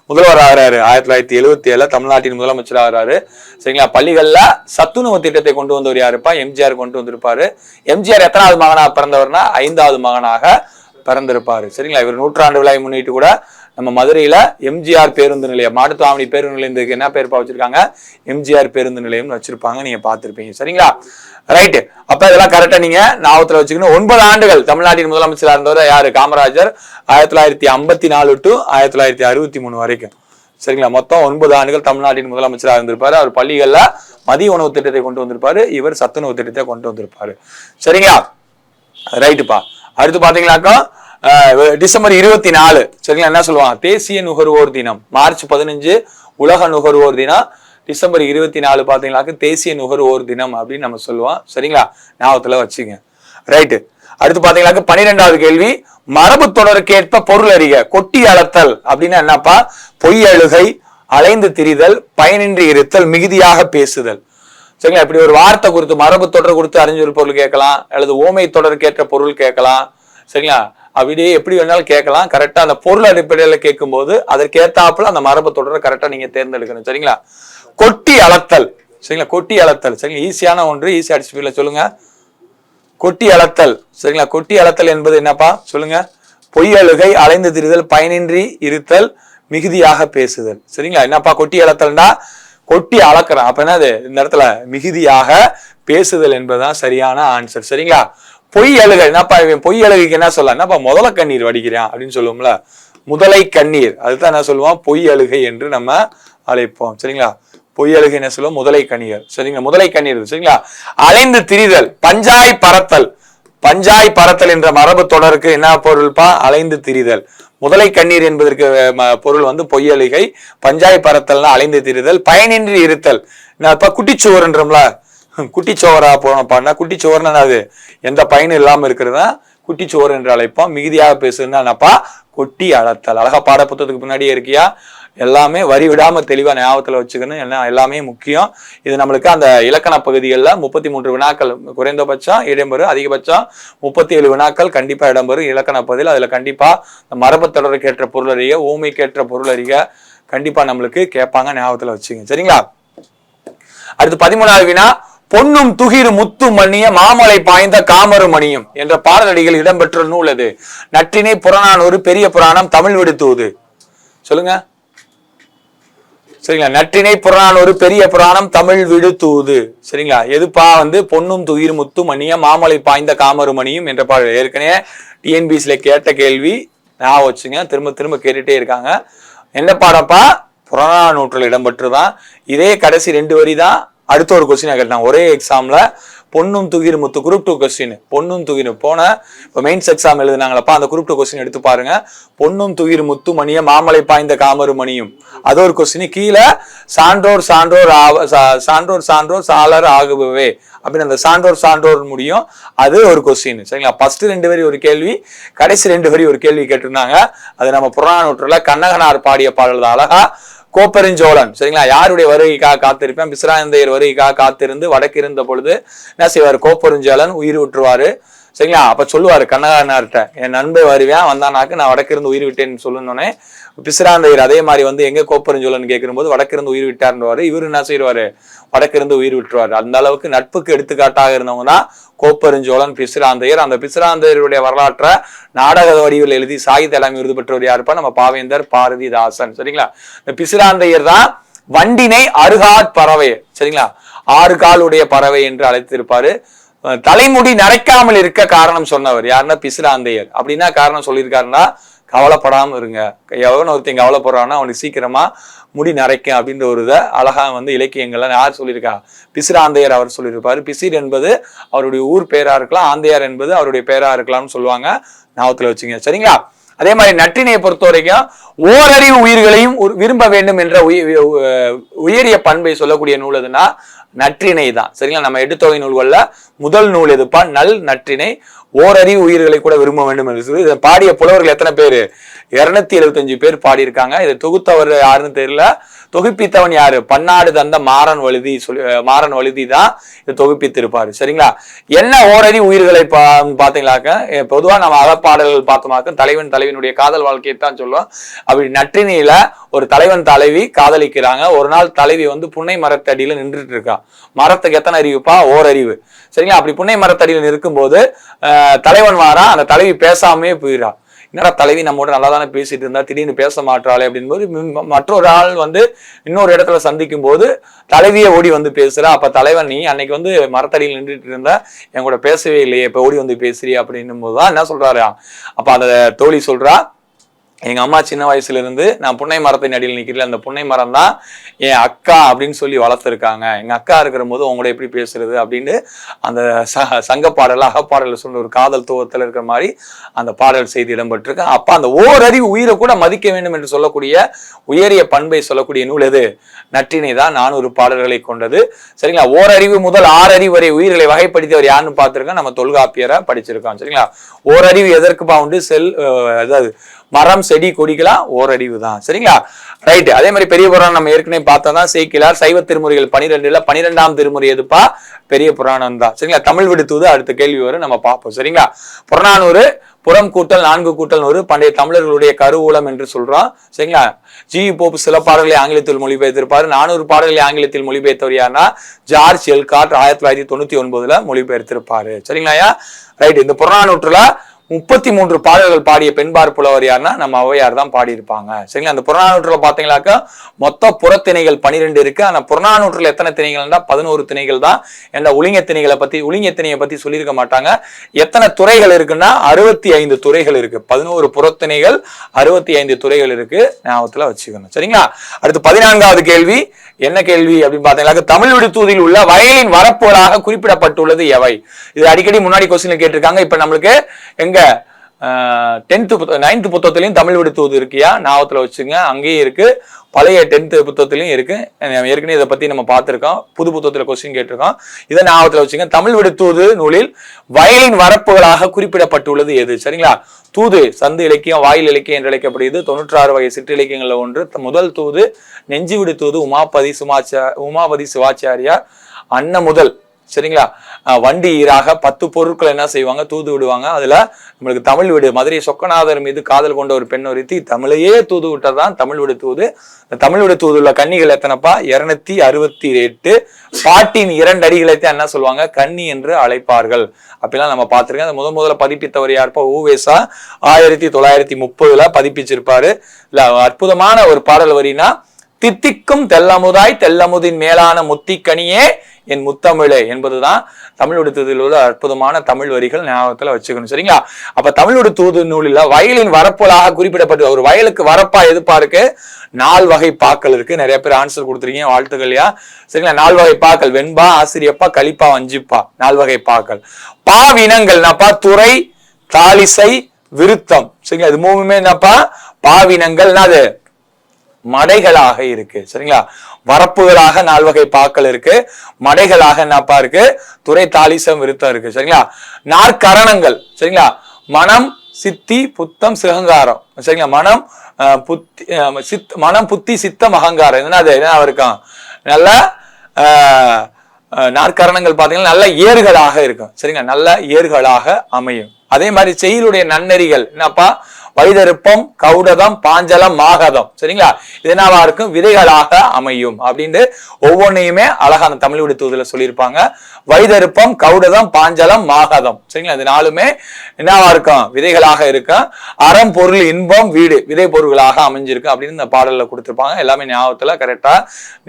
முதல்வர் ஆகிறாரு? 1977 தமிழ்நாட்டின் முதலமைச்சர் ஆகிறாரு. சரிங்களா? பள்ளிகள்ல சத்துணவு திட்டத்தை கொண்டு வந்தவர் யாருப்பா? எம்ஜிஆர் கொண்டு வந்திருப்பாரு. எம்ஜிஆர் எத்தனாவது மகனாக பிறந்தவர்னா 5வது மகனாக பிறந்திருப்பாரு. சரிங்களா? இவர் 100ஆண்டு விழாவை முன்னிட்டு கூட நம்ம மதுரையில எம்ஜிஆர் பேருந்து நிலையம், மாட்டுத்தாவணி பேருந்து நிலையத்துக்கு என்ன பேர் வச்சிருக்காங்க? எம்ஜிஆர் பேருந்து நிலையம்னு வச்சிருப்பாங்க. நீங்க பார்த்திருப்பீங்க. சரிங்களா? ரைட்டு. அப்ப இதெல்லாம் கரெக்டா நீங்க ஞாபகத்துல வச்சுக்கணும். 9 ஆண்டுகள் தமிழ்நாட்டின் முதலமைச்சராக இருந்தவர் யாரு? காமராஜர். 1954 டு 1963 வரைக்கும். சரிங்களா? மொத்தம் 9 ஆண்டுகள் தமிழ்நாட்டின் முதலமைச்சராக இருந்திருப்பாரு. அவர் பள்ளிகள்ல மதிய உணவு திட்டத்தை கொண்டு வந்திருப்பாரு. இவர் சத்துணவு திட்டத்தை கொண்டு வந்திருப்பாரு. சரிங்களா? ரைட்டுப்பா. அடுத்து பாத்தீங்கன்னாக்கா டிசம்பர் 24. சரிங்களா? என்ன சொல்லுவாங்க? தேசிய நுகர்வோர் தினம். மார்ச் 15 உலக நுகர்வோர் தினம். டிசம்பர் 24 பாத்தீங்கன்னாக்க தேசிய நுகர்வோர் தினம் அப்படின்னு நம்ம சொல்லுவோம். சரிங்களா? ஞாபகத்துல வச்சுங்க. ரைட்டு. அடுத்து பாத்தீங்கன்னாக்க 12வது கேள்வி, மரபு தொடருக்கேற்ப பொருள் அறிக. கொட்டி அளத்தல் அப்படின்னா என்னப்பா? பொய் அழுகை, அலைந்து திரிதல், பயனின்றி இருத்தல், மிகுதியாக பேசுதல். சரிங்களா? இப்படி ஒரு வார்த்தை குறித்து மரபு தொடர் கொடுத்து அறிஞ்சொரு பொருள் கேட்கலாம், அல்லது ஓமை தொடருக்கேற்ற பொருள் கேட்கலாம். சரிங்களா? அப்படியே எப்படி வேணாலும் கேட்கலாம். கரெக்டா அந்த பொருள் அடிப்படையில கேட்கும் போது அதற்கேத்தாப்புல அந்த மரபு தொடரை கரெக்டா நீங்க தேர்ந்தெடுக்கணும். சரிங்களா? கொட்டி அளத்தல். சரிங்களா? கொட்டி அளத்தல். சரிங்களா? ஈஸியான ஒன்று. ஈஸி அடிச்சுல சொல்லுங்க. கொட்டி அளத்தல். சரிங்களா? கொட்டி அளத்தல் என்பது என்னப்பா? சொல்லுங்க. பொய் அழுகை, அலைந்து திரிதல், பயனின்றி இருத்தல், மிகுதியாக பேசுதல். சரிங்களா? என்னப்பா கொட்டி அளத்தல்னா? கொட்டி அளக்குறான். அப்ப என்னது? இந்த இடத்துல மிகுதியாக பேசுதல் என்பதுதான் சரியான ஆன்சர். சரிங்களா? பொய் அழுகை என்னப்பா? பொய் அழுகைக்கு என்ன சொல்லலாம்? என்னப்பா முதலை கண்ணீர் வடிக்கிறான் அப்படின்னு சொல்லுவோம்ல, முதலை கண்ணீர். அதுதான் என்ன சொல்லுவோம்? பொய் அழுகை என்று நம்ம அழைப்போம். சரிங்களா? பொய் அழுகை என்ன சொல்லுவோம்? முதலை கண்ணீர். சரிங்களா? முதலை கண்ணீர். சரிங்களா? அலைந்து திரிதல், பஞ்சாய் பறத்தல். பஞ்சாய் பறத்தல் என்ற மரபு தொடருக்கு என்ன பொருள்பா? அலைந்து திரிதல். முதலை கண்ணீர் என்பதற்கு பொருள் பொய் அழுகை. பஞ்சாய் பறத்தல்னா அலைந்து திரிதல். பயனின்றி இருத்தல். என்னப்பா? குட்டிச்சுவர்ன்றோம்ல, குட்டிச்சோவரா போனப்பான்னா குட்டிச்சோர்னா அது எந்த பயனும் இல்லாம இருக்கிறதா குட்டிச்சோறு என்று அழைப்போம். மிகுதியாக பேசுறதுன்னா என்னப்பா? கொட்டி அளத்தல். அழகா பாட புத்தகத்துக்கு பின்னாடியே இருக்கியா? எல்லாமே வரி விடாம தெளிவா ஞாபகத்துல வச்சுக்கணும். என்ன எல்லாமே முக்கியம். இது நம்மளுக்கு அந்த இலக்கண பகுதிகளில் 33 வினாக்கள் குறைந்தபட்சம் இடம்பெறும், அதிகபட்சம் 37 வினாக்கள் கண்டிப்பா இடம்பெறும் இலக்கண பகுதியில். அதுல கண்டிப்பா மரபு தொடருக்கேற்ற பொருள் அறிக, ஊமைக்கேற்ற பொருள் அறிக கண்டிப்பா நம்மளுக்கு கேட்பாங்க. ஞாபகத்துல வச்சுங்க. சரிங்களா? அடுத்து 13வது வினா, பொன்னும் துகிரு முத்து மணிய மாமலை பாய்ந்த காமரு மணியும் என்ற பாடலடிகள் இடம்பெற்ற நூல் அது. நற்றினை, புறநானூறு, பெரிய புராணம், தமிழ் விடுத்தூது. சொல்லுங்க. சரிங்களா? நற்றினை, புறநானூறு, பெரிய புராணம், தமிழ் விடுத்தூது. சரிங்களா? எதுப்பா? பொன்னும் துகிரு முத்து மணிய மாமலை பாய்ந்த காமரு மணியும் என்ற பாடல். ஏற்கனவே டிஎன்பிசில கேட்ட கேள்வி ஞாபகம் வச்சுங்க. திரும்ப திரும்ப கேட்டுட்டே இருக்காங்க. என்ன பாடப்பா? புறநானூற்றில் இடம்பெற்றுதான். இதே கடைசி 2 வரி தான் அடுத்த ஒரு கொஸ்டின் கேட்டாங்க ஒரே எக்ஸாம்ல. பொன்னும் துகிர் முத்து குரூப் 2 கொஸ்டின். பொன்னும் துகிர் போன இப்போ மெயின்ஸ் எக்ஸாம் எழுதுனாங்களப்பா, அந்த குரூப் 2 கொஸ்டின் எடுத்து பாருங்க. பொன்னும் துகிர் முத்து மணிய மாமலை பாய்ந்த காமரு மணியும் அது ஒரு கொஸ்டின். கீழே சான்றோர் சான்றோர் சான்றோர் சான்றோர் சாலர் ஆகுபவே அப்படின்னு அந்த சான்றோர் முடியும். அது ஒரு கொஸ்டின். சரிங்களா? ஃபர்ஸ்ட் 2 வரி ஒரு கேள்வி, கடைசி 2 வரி ஒரு கேள்வி கேட்டிருந்தாங்க. அது நம்ம புறநானூற்றுல கண்ணகனார் பாடிய பாடல் தான். அழகா கோப்பெருஞ்சோழன், சரிங்களா, யாருடைய வருகைக்காக காத்திருப்பேன், பிசிராந்தையர் வருகைக்காக காத்திருந்து வடக்கு இருந்த பொழுது என்ன செய்வார், கோப்பெருஞ்சோழன் உயிர் விட்டுருவாரு. சரிங்களா? அப்ப சொல்லுவாரு கண்ணகனார்கிட்ட, என் நண்பன் வருவேன், வந்தானாக்கு நான் வடக்கிருந்து உயிர் விட்டேன்னு சொல்லணுன்னே பிசிராந்தையர் அதே மாதிரி வந்து எங்க கோப்பெருஞ்சோழன் கேட்கும்போது வடக்கிருந்து உயிர் விட்டாருன்னு இவரு என்ன செய்வாரு, வடக்கிருந்து உயிர் விட்டுருவாரு. அந்த அளவுக்கு நட்புக்கு எடுத்துக்காட்டாக இருந்தவங்க தான் கோப்பெருஞ்சோழன், பிசிராந்தையர். அந்த பிசிராந்தையருடைய வரலாற்றை நாடக வடிவில் எழுதி சாகித்ய அகாடமி விருது பெற்றவர் யாருப்பா, நம்ம பாவேந்தர் பாரதிதாசன். சரிங்களா? இந்த பிசிராந்தையர் தான் வண்டினை அருகாட் பறவை, சரிங்களா, 6 காலுடைய பறவை என்று அழைத்திருப்பாரு. தலைமுடி நரைக்காமல் இருக்க காரணம் சொன்னவர் யாருன்னா பிசிராந்தையர். அப்படின்னா காரணம் சொல்லியிருக்காருன்னா, கவலைப்படாம இருங்க, எவன் ஒருத்தன் கவலைப்படுறான்னா அவனுக்கு சீக்கிரமா முடி நரைக்கும் அப்படின்ற ஒரு இதை அழகா வந்து இலக்கியங்கள்லாம் யார் சொல்லியிருக்கா, பிசிராந்தையர் அவர் சொல்லியிருப்பாரு. பிசிர் என்பது அவருடைய ஊர் பேரா இருக்கலாம், ஆந்தையார் என்பது அவருடைய பேரா இருக்கலாம்னு சொல்லுவாங்க, ஞாபகத்துல வச்சுங்க. சரிங்களா? அதே மாதிரி நற்றினையை பொறுத்த வரைக்கும் ஓரறிவு உயிர்களையும் விரும்ப வேண்டும் என்ற உயரிய பண்பை சொல்லக்கூடிய நூல் எதுனா நற்றினை தான். சரிங்களா? நம்ம எடுத்தொகை நூல்கள்ல முதல் நூல் எதுப்பா, நல் நற்றினை. ஓரறிவு உயிர்களை கூட விரும்ப வேண்டும் என்று சொல்லி இதை பாடிய புலவர்கள் எத்தனை பேரு, 275 பேர் பாடியிருக்காங்க. இதை தொகுத்தவர் யாருன்னு தெரியல, தொகுப்பித்தவன் யாரு, பன்னாடு தந்த மாறன் வழுதி தான் இதை தொகுப்பித்திருப்பாரு. சரிங்களா? என்ன ஓரறிவு உயிர்களை பாத்தீங்களாக்க, பொதுவா நம்ம அகப்பாடல்கள் பார்த்தோமாக்க தலைவனுடைய காதல் வாழ்க்கையை தான் சொல்லுவோம். அப்படி நற்றினையில ஒரு தலைவன் தலைவி காதலிக்கிறாங்க. ஒரு நாள் தலைவி வந்து புன்னை மரத்தடியில நின்றுட்டு இருக்கா. மரத்துக்கு எத்தனை அறிவுப்பா, ஓரறிவு. சரிங்களா? அப்படி புன்னை மரத்தடியில இருக்கும்போது தலைவன் வாரா, அந்த தலைவி பேசாமே போயிடா. என்னடா தலைவி நம்மோட நல்லா தானே பேசிட்டு இருந்தா, திடீர்னு பேச மாட்டாளே அப்படின்போது மற்றொரு ஆள் வந்து இன்னொரு இடத்துல சந்திக்கும் போது தலைவியை ஓடி வந்து பேசுறா. அப்ப தலைவன், நீ அன்னைக்கு வந்து மரத்தடியில் நின்றுட்டு இருந்தா என் கூட பேசவே இல்லையே, இப்ப ஓடி வந்து பேசுறியா அப்படின்னும் போதுதான் என்ன சொல்றாரு, அப்ப அந்த தோழி சொல்றா, எங்க அம்மா சின்ன வயசுல இருந்து நான் புன்னை மரத்தின் அடியில் நிக்கிறேன், அந்த புன்னை மரம் தான் என் அக்கா அப்படின்னு சொல்லி வளர்த்துருக்காங்க. எங்க அக்கா இருக்கிற போது உங்களோட எப்படி பேசுறது அப்படின்னு அந்த சங்க பாடல அகப்பாடல சொல்ற ஒரு காதல் துவத்துல இருக்கிற மாதிரி அந்த பாடல் செய்தி இடம்பெற்றிருக்கு. அப்ப அந்த ஓரறிவு உயிரை கூட மதிக்க வேண்டும் என்று சொல்லக்கூடிய உயரிய பண்பை சொல்லக்கூடிய நூல் எது, நற்றினை தான். 400 பாடல்களை கொண்டது. சரிங்களா? ஓரறிவு முதல் 6 அறிவு வரை உயிர்களை வகைப்படுத்தியவர் யாருன்னு பார்த்திருக்கோம், நம்ம தொல்காப்பியரை படிச்சிருக்கோம். சரிங்களா? ஓரறிவு எதற்குப்பா உண்டு, அதாவது மரம் செடி கொடிகளா, ஓரறிவு தான். சரிங்களா? ரைட். அதே மாதிரி பெரிய புராணம் நம்ம ஏற்கனவே பார்த்தோம்னா சேக்கிழார் சைவ திருமுறைகள் 12ல 12ஆம் திருமுறை எதுப்பா, பெரிய புராணம் தான். சரிங்களா? தமிழ் விடுத்துவது அடுத்த கேள்வி வரும், நம்ம பார்ப்போம். சரிங்களா? புறநானூறு புறம் கூட்டல் 4 கூட்டல் 100 பண்டைய தமிழர்களுடைய கருவூலம் என்று சொல்றோம். சரிங்களா? ஜி போப் சில பாடல்களை ஆங்கிலத்தில் மொழிபெயர்த்திருப்பாரு. 400 பாடல்களை ஆங்கிலத்தில் மொழிபெயர்த்தவர் யாருன்னா ஜார்ஜ் எல்காட் 1999ல மொழிபெயர்த்திருப்பாரு. சரிங்களா? ரைட். இந்த புறநானூற்றுல 33 பாடல்கள் பாடிய பெண்பார் புலவர் யாருன்னா நம்ம ஔவையார் தான் பாடியிருப்பாங்க. சரிங்களா? அந்த புறநானூற்றுல பாத்தீங்கன்னாக்கா மொத்த புறத்திணைகள் 12 இருக்கு. ஆனா புறநானூற்றுல எத்தனை திணைகள்னா 11 திணைகள் தான். என்ற உளிங்கத்திணையை பத்தி சொல்லியிருக்க மாட்டாங்க. எத்தனை துறைகள் இருக்குன்னா 65 துறைகள் இருக்கு. 11 புறத்திணைகள், 65 துறைகள் இருக்கு, ஞாபகத்துல வச்சுக்கணும். சரிங்களா? அடுத்து 14வது கேள்வி என்ன கேள்வி அப்படின்னு பாத்தீங்கன்னா, தமிழ் விடுதூதில் உள்ள வயலின் வரப்புகளாக குறிப்பிடப்பட்டுள்ளது எவை? இது அடிக்கடி முன்னாடி கொஸ்டின்ல கேட்டிருக்காங்க. இப்ப நம்மளுக்கு எங்க 9th புத்தகத்திலையும் தமிழ் விடுதூது இருக்கியா, ஞாபகத்துல வச்சுங்க. அங்கேயும் இருக்கு, பழைய 10th புத்தகத்திலையும் இருக்கு. ஏற்கனவே இதை பத்தி நம்ம பார்த்திருக்கோம், புது புத்தகத்துல கொஸ்டின் கேட்டிருக்கோம். இதை ஞாபகத்துல வச்சுங்க. தமிழ் விடுதூது நூலில் வயலின் வரப்புகளாக குறிப்பிடப்பட்டுள்ளது எது? சரிங்களா? தூது சந்து இலக்கியம், வாயில் இலக்கியம் என்று அழைக்கப்படுகிறது. 96 வகை சிற்றிலக்கியங்கள்ல ஒன்று. முதல் தூது நெஞ்சு விடு தூது, உமாபதி சிவாச்சாரியார் அன்ன முதல். சரிங்களா? வண்டி ஈராக 10 பொருட்கள் என்ன செய்வாங்க, தூது விடுவாங்க. அதுல நம்மளுக்கு தமிழ் விடு, மதுரை சொக்கநாதர் மீது காதல் கொண்ட ஒரு பெண் ஒருத்தி தமிழையே தூது விட்டதான் தமிழ் விடு தூது. தமிழ் விடு தூது உள்ள கன்னிகள் எத்தனைப்பா, 268. பாட்டின் 2 அடிகளைத்தான் என்ன சொல்லுவாங்க, கன்னி என்று அழைப்பார்கள். அப்படிலாம் நம்ம பார்த்திருக்கோம். அந்த முதல்ல பதிப்பித்தவர் யாருப்பா, ஊவேசா 1930ல பதிப்பிச்சிருப்பாரு. இல்ல அற்புதமான ஒரு பாடல் வரினா, தித்திக்கும் தெல்லமுதாய் தெல்லமுதின் மேலான முத்திக்கனியே என் முத்தமிழே என்பதுதான் தமிழ் விடுத்ததில் உள்ள அற்புதமான தமிழ் வரிகள், ஞாபகத்துல வச்சுக்கணும். சரிங்களா? அப்ப தமிழ் விடுத்தூது நூலில் வயலின் வரப்புகளாக குறிப்பிடப்பட்டு, ஒரு வயலுக்கு வரப்பா எதுப்பா இருக்கு, 4 வகை பாக்கள் இருக்கு. நிறைய பேர் ஆன்சர் கொடுத்துருக்கீங்க, வாழ்த்துக்கள்யா. சரிங்களா? 4 வகை பாக்கள், வெண்பா, ஆசிரியப்பா, கலிப்பா, வஞ்சிப்பா, 4 வகை பாக்கள். பாவினங்கள்னாப்பா துறை, தாலிசை, விருத்தம். சரிங்களா? இது மூணுமே என்னப்பா பாவினங்கள். அது மடைகளாக இருக்கு. சரிங்களா? வரப்புகளாக 4 வகை பாக்கள் இருக்கு, மடைகளாக என்னப்பா இருக்கு, துறை தாலிசம் விருத்தம் இருக்கு. சரிங்களா? நாற்கரணங்கள். சரிங்களா? மனம், சித்தி, புத்தம், சிகங்காரம். சரிங்களா? மனம் புத்தி சித்தம் அகங்காரம். என்ன இருக்கான் நல்ல நாற்கரணங்கள் பாத்தீங்கன்னா நல்ல ஏர்களாக இருக்கும். சரிங்களா? நல்ல ஏர்களாக அமையும். அதே மாதிரி செயலுடைய நன்னெறிகள் என்னப்பா, வைதருப்பம், கௌடதம், பாஞ்சலம், மாகதம். சரிங்களா? இது என்னவா இருக்கும், விதைகளாக அமையும் அப்படின்னு ஒவ்வொன்றையுமே அழகான தமிழ் விடுத்துவதில் சொல்லியிருப்பாங்க. வைதருப்பம், கௌடதம், பாஞ்சலம், மாகதம். சரிங்களா? இது 4மே என்னவா இருக்கும், விதைகளாக இருக்கும். அறம், பொருள், இன்பம், வீடு விதை பொருள்களாக அமைஞ்சிருக்கு அப்படின்னு இந்த பாடல்ல கொடுத்திருப்பாங்க. எல்லாமே ஞாபகத்துல கரெக்டா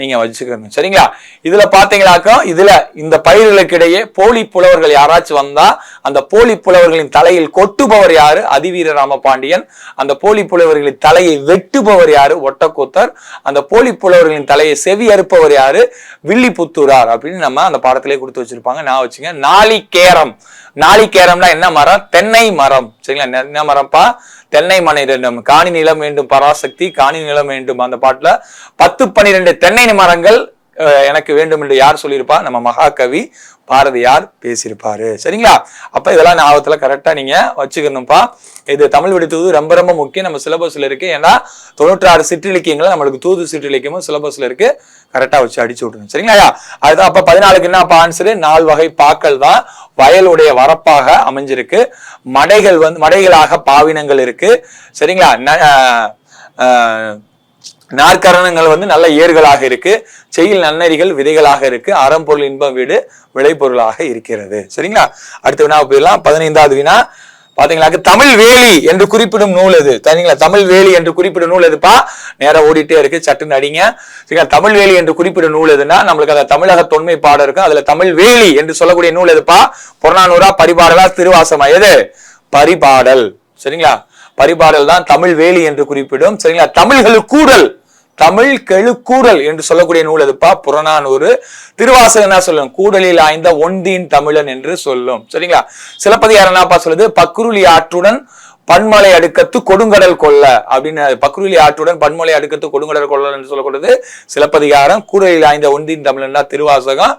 நீங்க வச்சுக்கணும். சரிங்களா? இதுல பாத்தீங்களாக்கும் இதுல இந்த பயிர்களுக்கு இடையே போலி புலவர்கள் யாராச்சும் வந்தா அந்த போலி புலவர்களின் தலையில் கொட்டுபவர் யாரு, அதிவீர ராமபாண்டியன். அந்த போலி புலவர்களின் தலையை வெட்டுபவர் யாரு, ஒட்டக்கூத்தர். அந்த போலி புலவர்களின் தலையை செவி அறுப்பவர் யாரு, வில்லிபுத்தூரார் அப்படின்னு நம்ம அந்த பாடத்திலே கொடுத்து வச்சிருப்பாங்க. நான் வச்சுங்க. நாளிகேரம். நாளிகேரம்னா என்ன மரம், தென்னை மரம். சரிங்களா? என்ன மரம்ப்பா, தென்னை மரம். காணி நிலம் வேண்டும் பராசக்தி, காணி நிலம் வேண்டும். அந்த பாட்டுல 10-12 தென்னை மரங்கள் எனக்கு வேண்டும் என்று யார் சொல்லியிருப்பா, நம்ம மகாகவி பாரதியார் பேசியிருப்பாரு. சரிங்களா? அப்ப இதெல்லாம் ஞாபகத்துல கரெக்டா நீங்க வச்சுக்கணும்ப்பா. இது தமிழ் விடுத்துவது ரொம்ப ரொம்ப முக்கியம். நம்ம சிலபஸ்ல இருக்கு. ஏன்னா 96 சிற்றிலக்கியங்கள் நம்மளுக்கு தூது சிற்றிலக்கியமும் சிலபஸ்ல இருக்கு. கரெக்டா வச்சு அடிச்சு விட்டுருங்க. சரிங்களா? அதுதான். அப்ப 14க்கு என்ன ஆன்சரு, 4 வகை பாக்கள் தான் வயலுடைய வரப்பாக அமைஞ்சிருக்கு. மடைகளாக பாவினங்கள் இருக்கு. சரிங்களா? நாற்கரணங்கள் நல்ல ஏர்களாக இருக்கு. செயல் நன்னறிகள் விதைகளாக இருக்கு. அறம்பொருள், இன்பம், வீடு விளைபொருளாக இருக்கிறது. சரிங்களா? அடுத்த வினா போயிடலாம். 15வது வினா பாத்தீங்களா, தமிழ் வேலி என்று குறிப்பிடும் நூல் எது? சரிங்களா? தமிழ் வேலி என்று குறிப்பிடும் நூல் எதுப்பா, நேரம் ஓடிட்டே இருக்கு, சட்டுன்னு அடிங்க. சரிங்களா? தமிழ் வேலி என்று குறிப்பிடும் நூல் எதுன்னா நம்மளுக்கு அந்த தமிழக தொன்மை பாடம் இருக்கு. அதுல தமிழ் வேலி என்று சொல்லக்கூடிய நூல் எதுப்பா, புறநானூறா, பரிபாடலா, திருவாசமா? எது? பரிபாடல். சரிங்களா? பரிபாடல் தான் தமிழ் வேலி என்று குறிப்பிடும். சரிங்களா? தமிழ்களுக்கூடல், தமிழ் கெழுக்கூடல் என்று சொல்லக்கூடிய நூல் எதுப்பா, புறநானூறு. திருவாசகம் என்ன சொல்லும், கூடலில் ஆய்ந்த ஒன்றின் தமிழன் என்று சொல்லும். சரிங்களா? சிலப்பதிகாரம் என்னப்பா சொல்லுது, பக்குருளி ஆற்றுடன் பன்மலை அடுக்கத்து கொடுங்கடல் கொள்ள அப்படின்னு. பக்குருளி ஆற்றுடன் பன்மலை அடுக்கத்து கொடுங்கடல் கொள்ள என்று சொல்லக்கூடியது சிலப்பதிகாரம். கூடலில் ஆய்ந்த ஒன்றின் தமிழன்னா திருவாசகம்.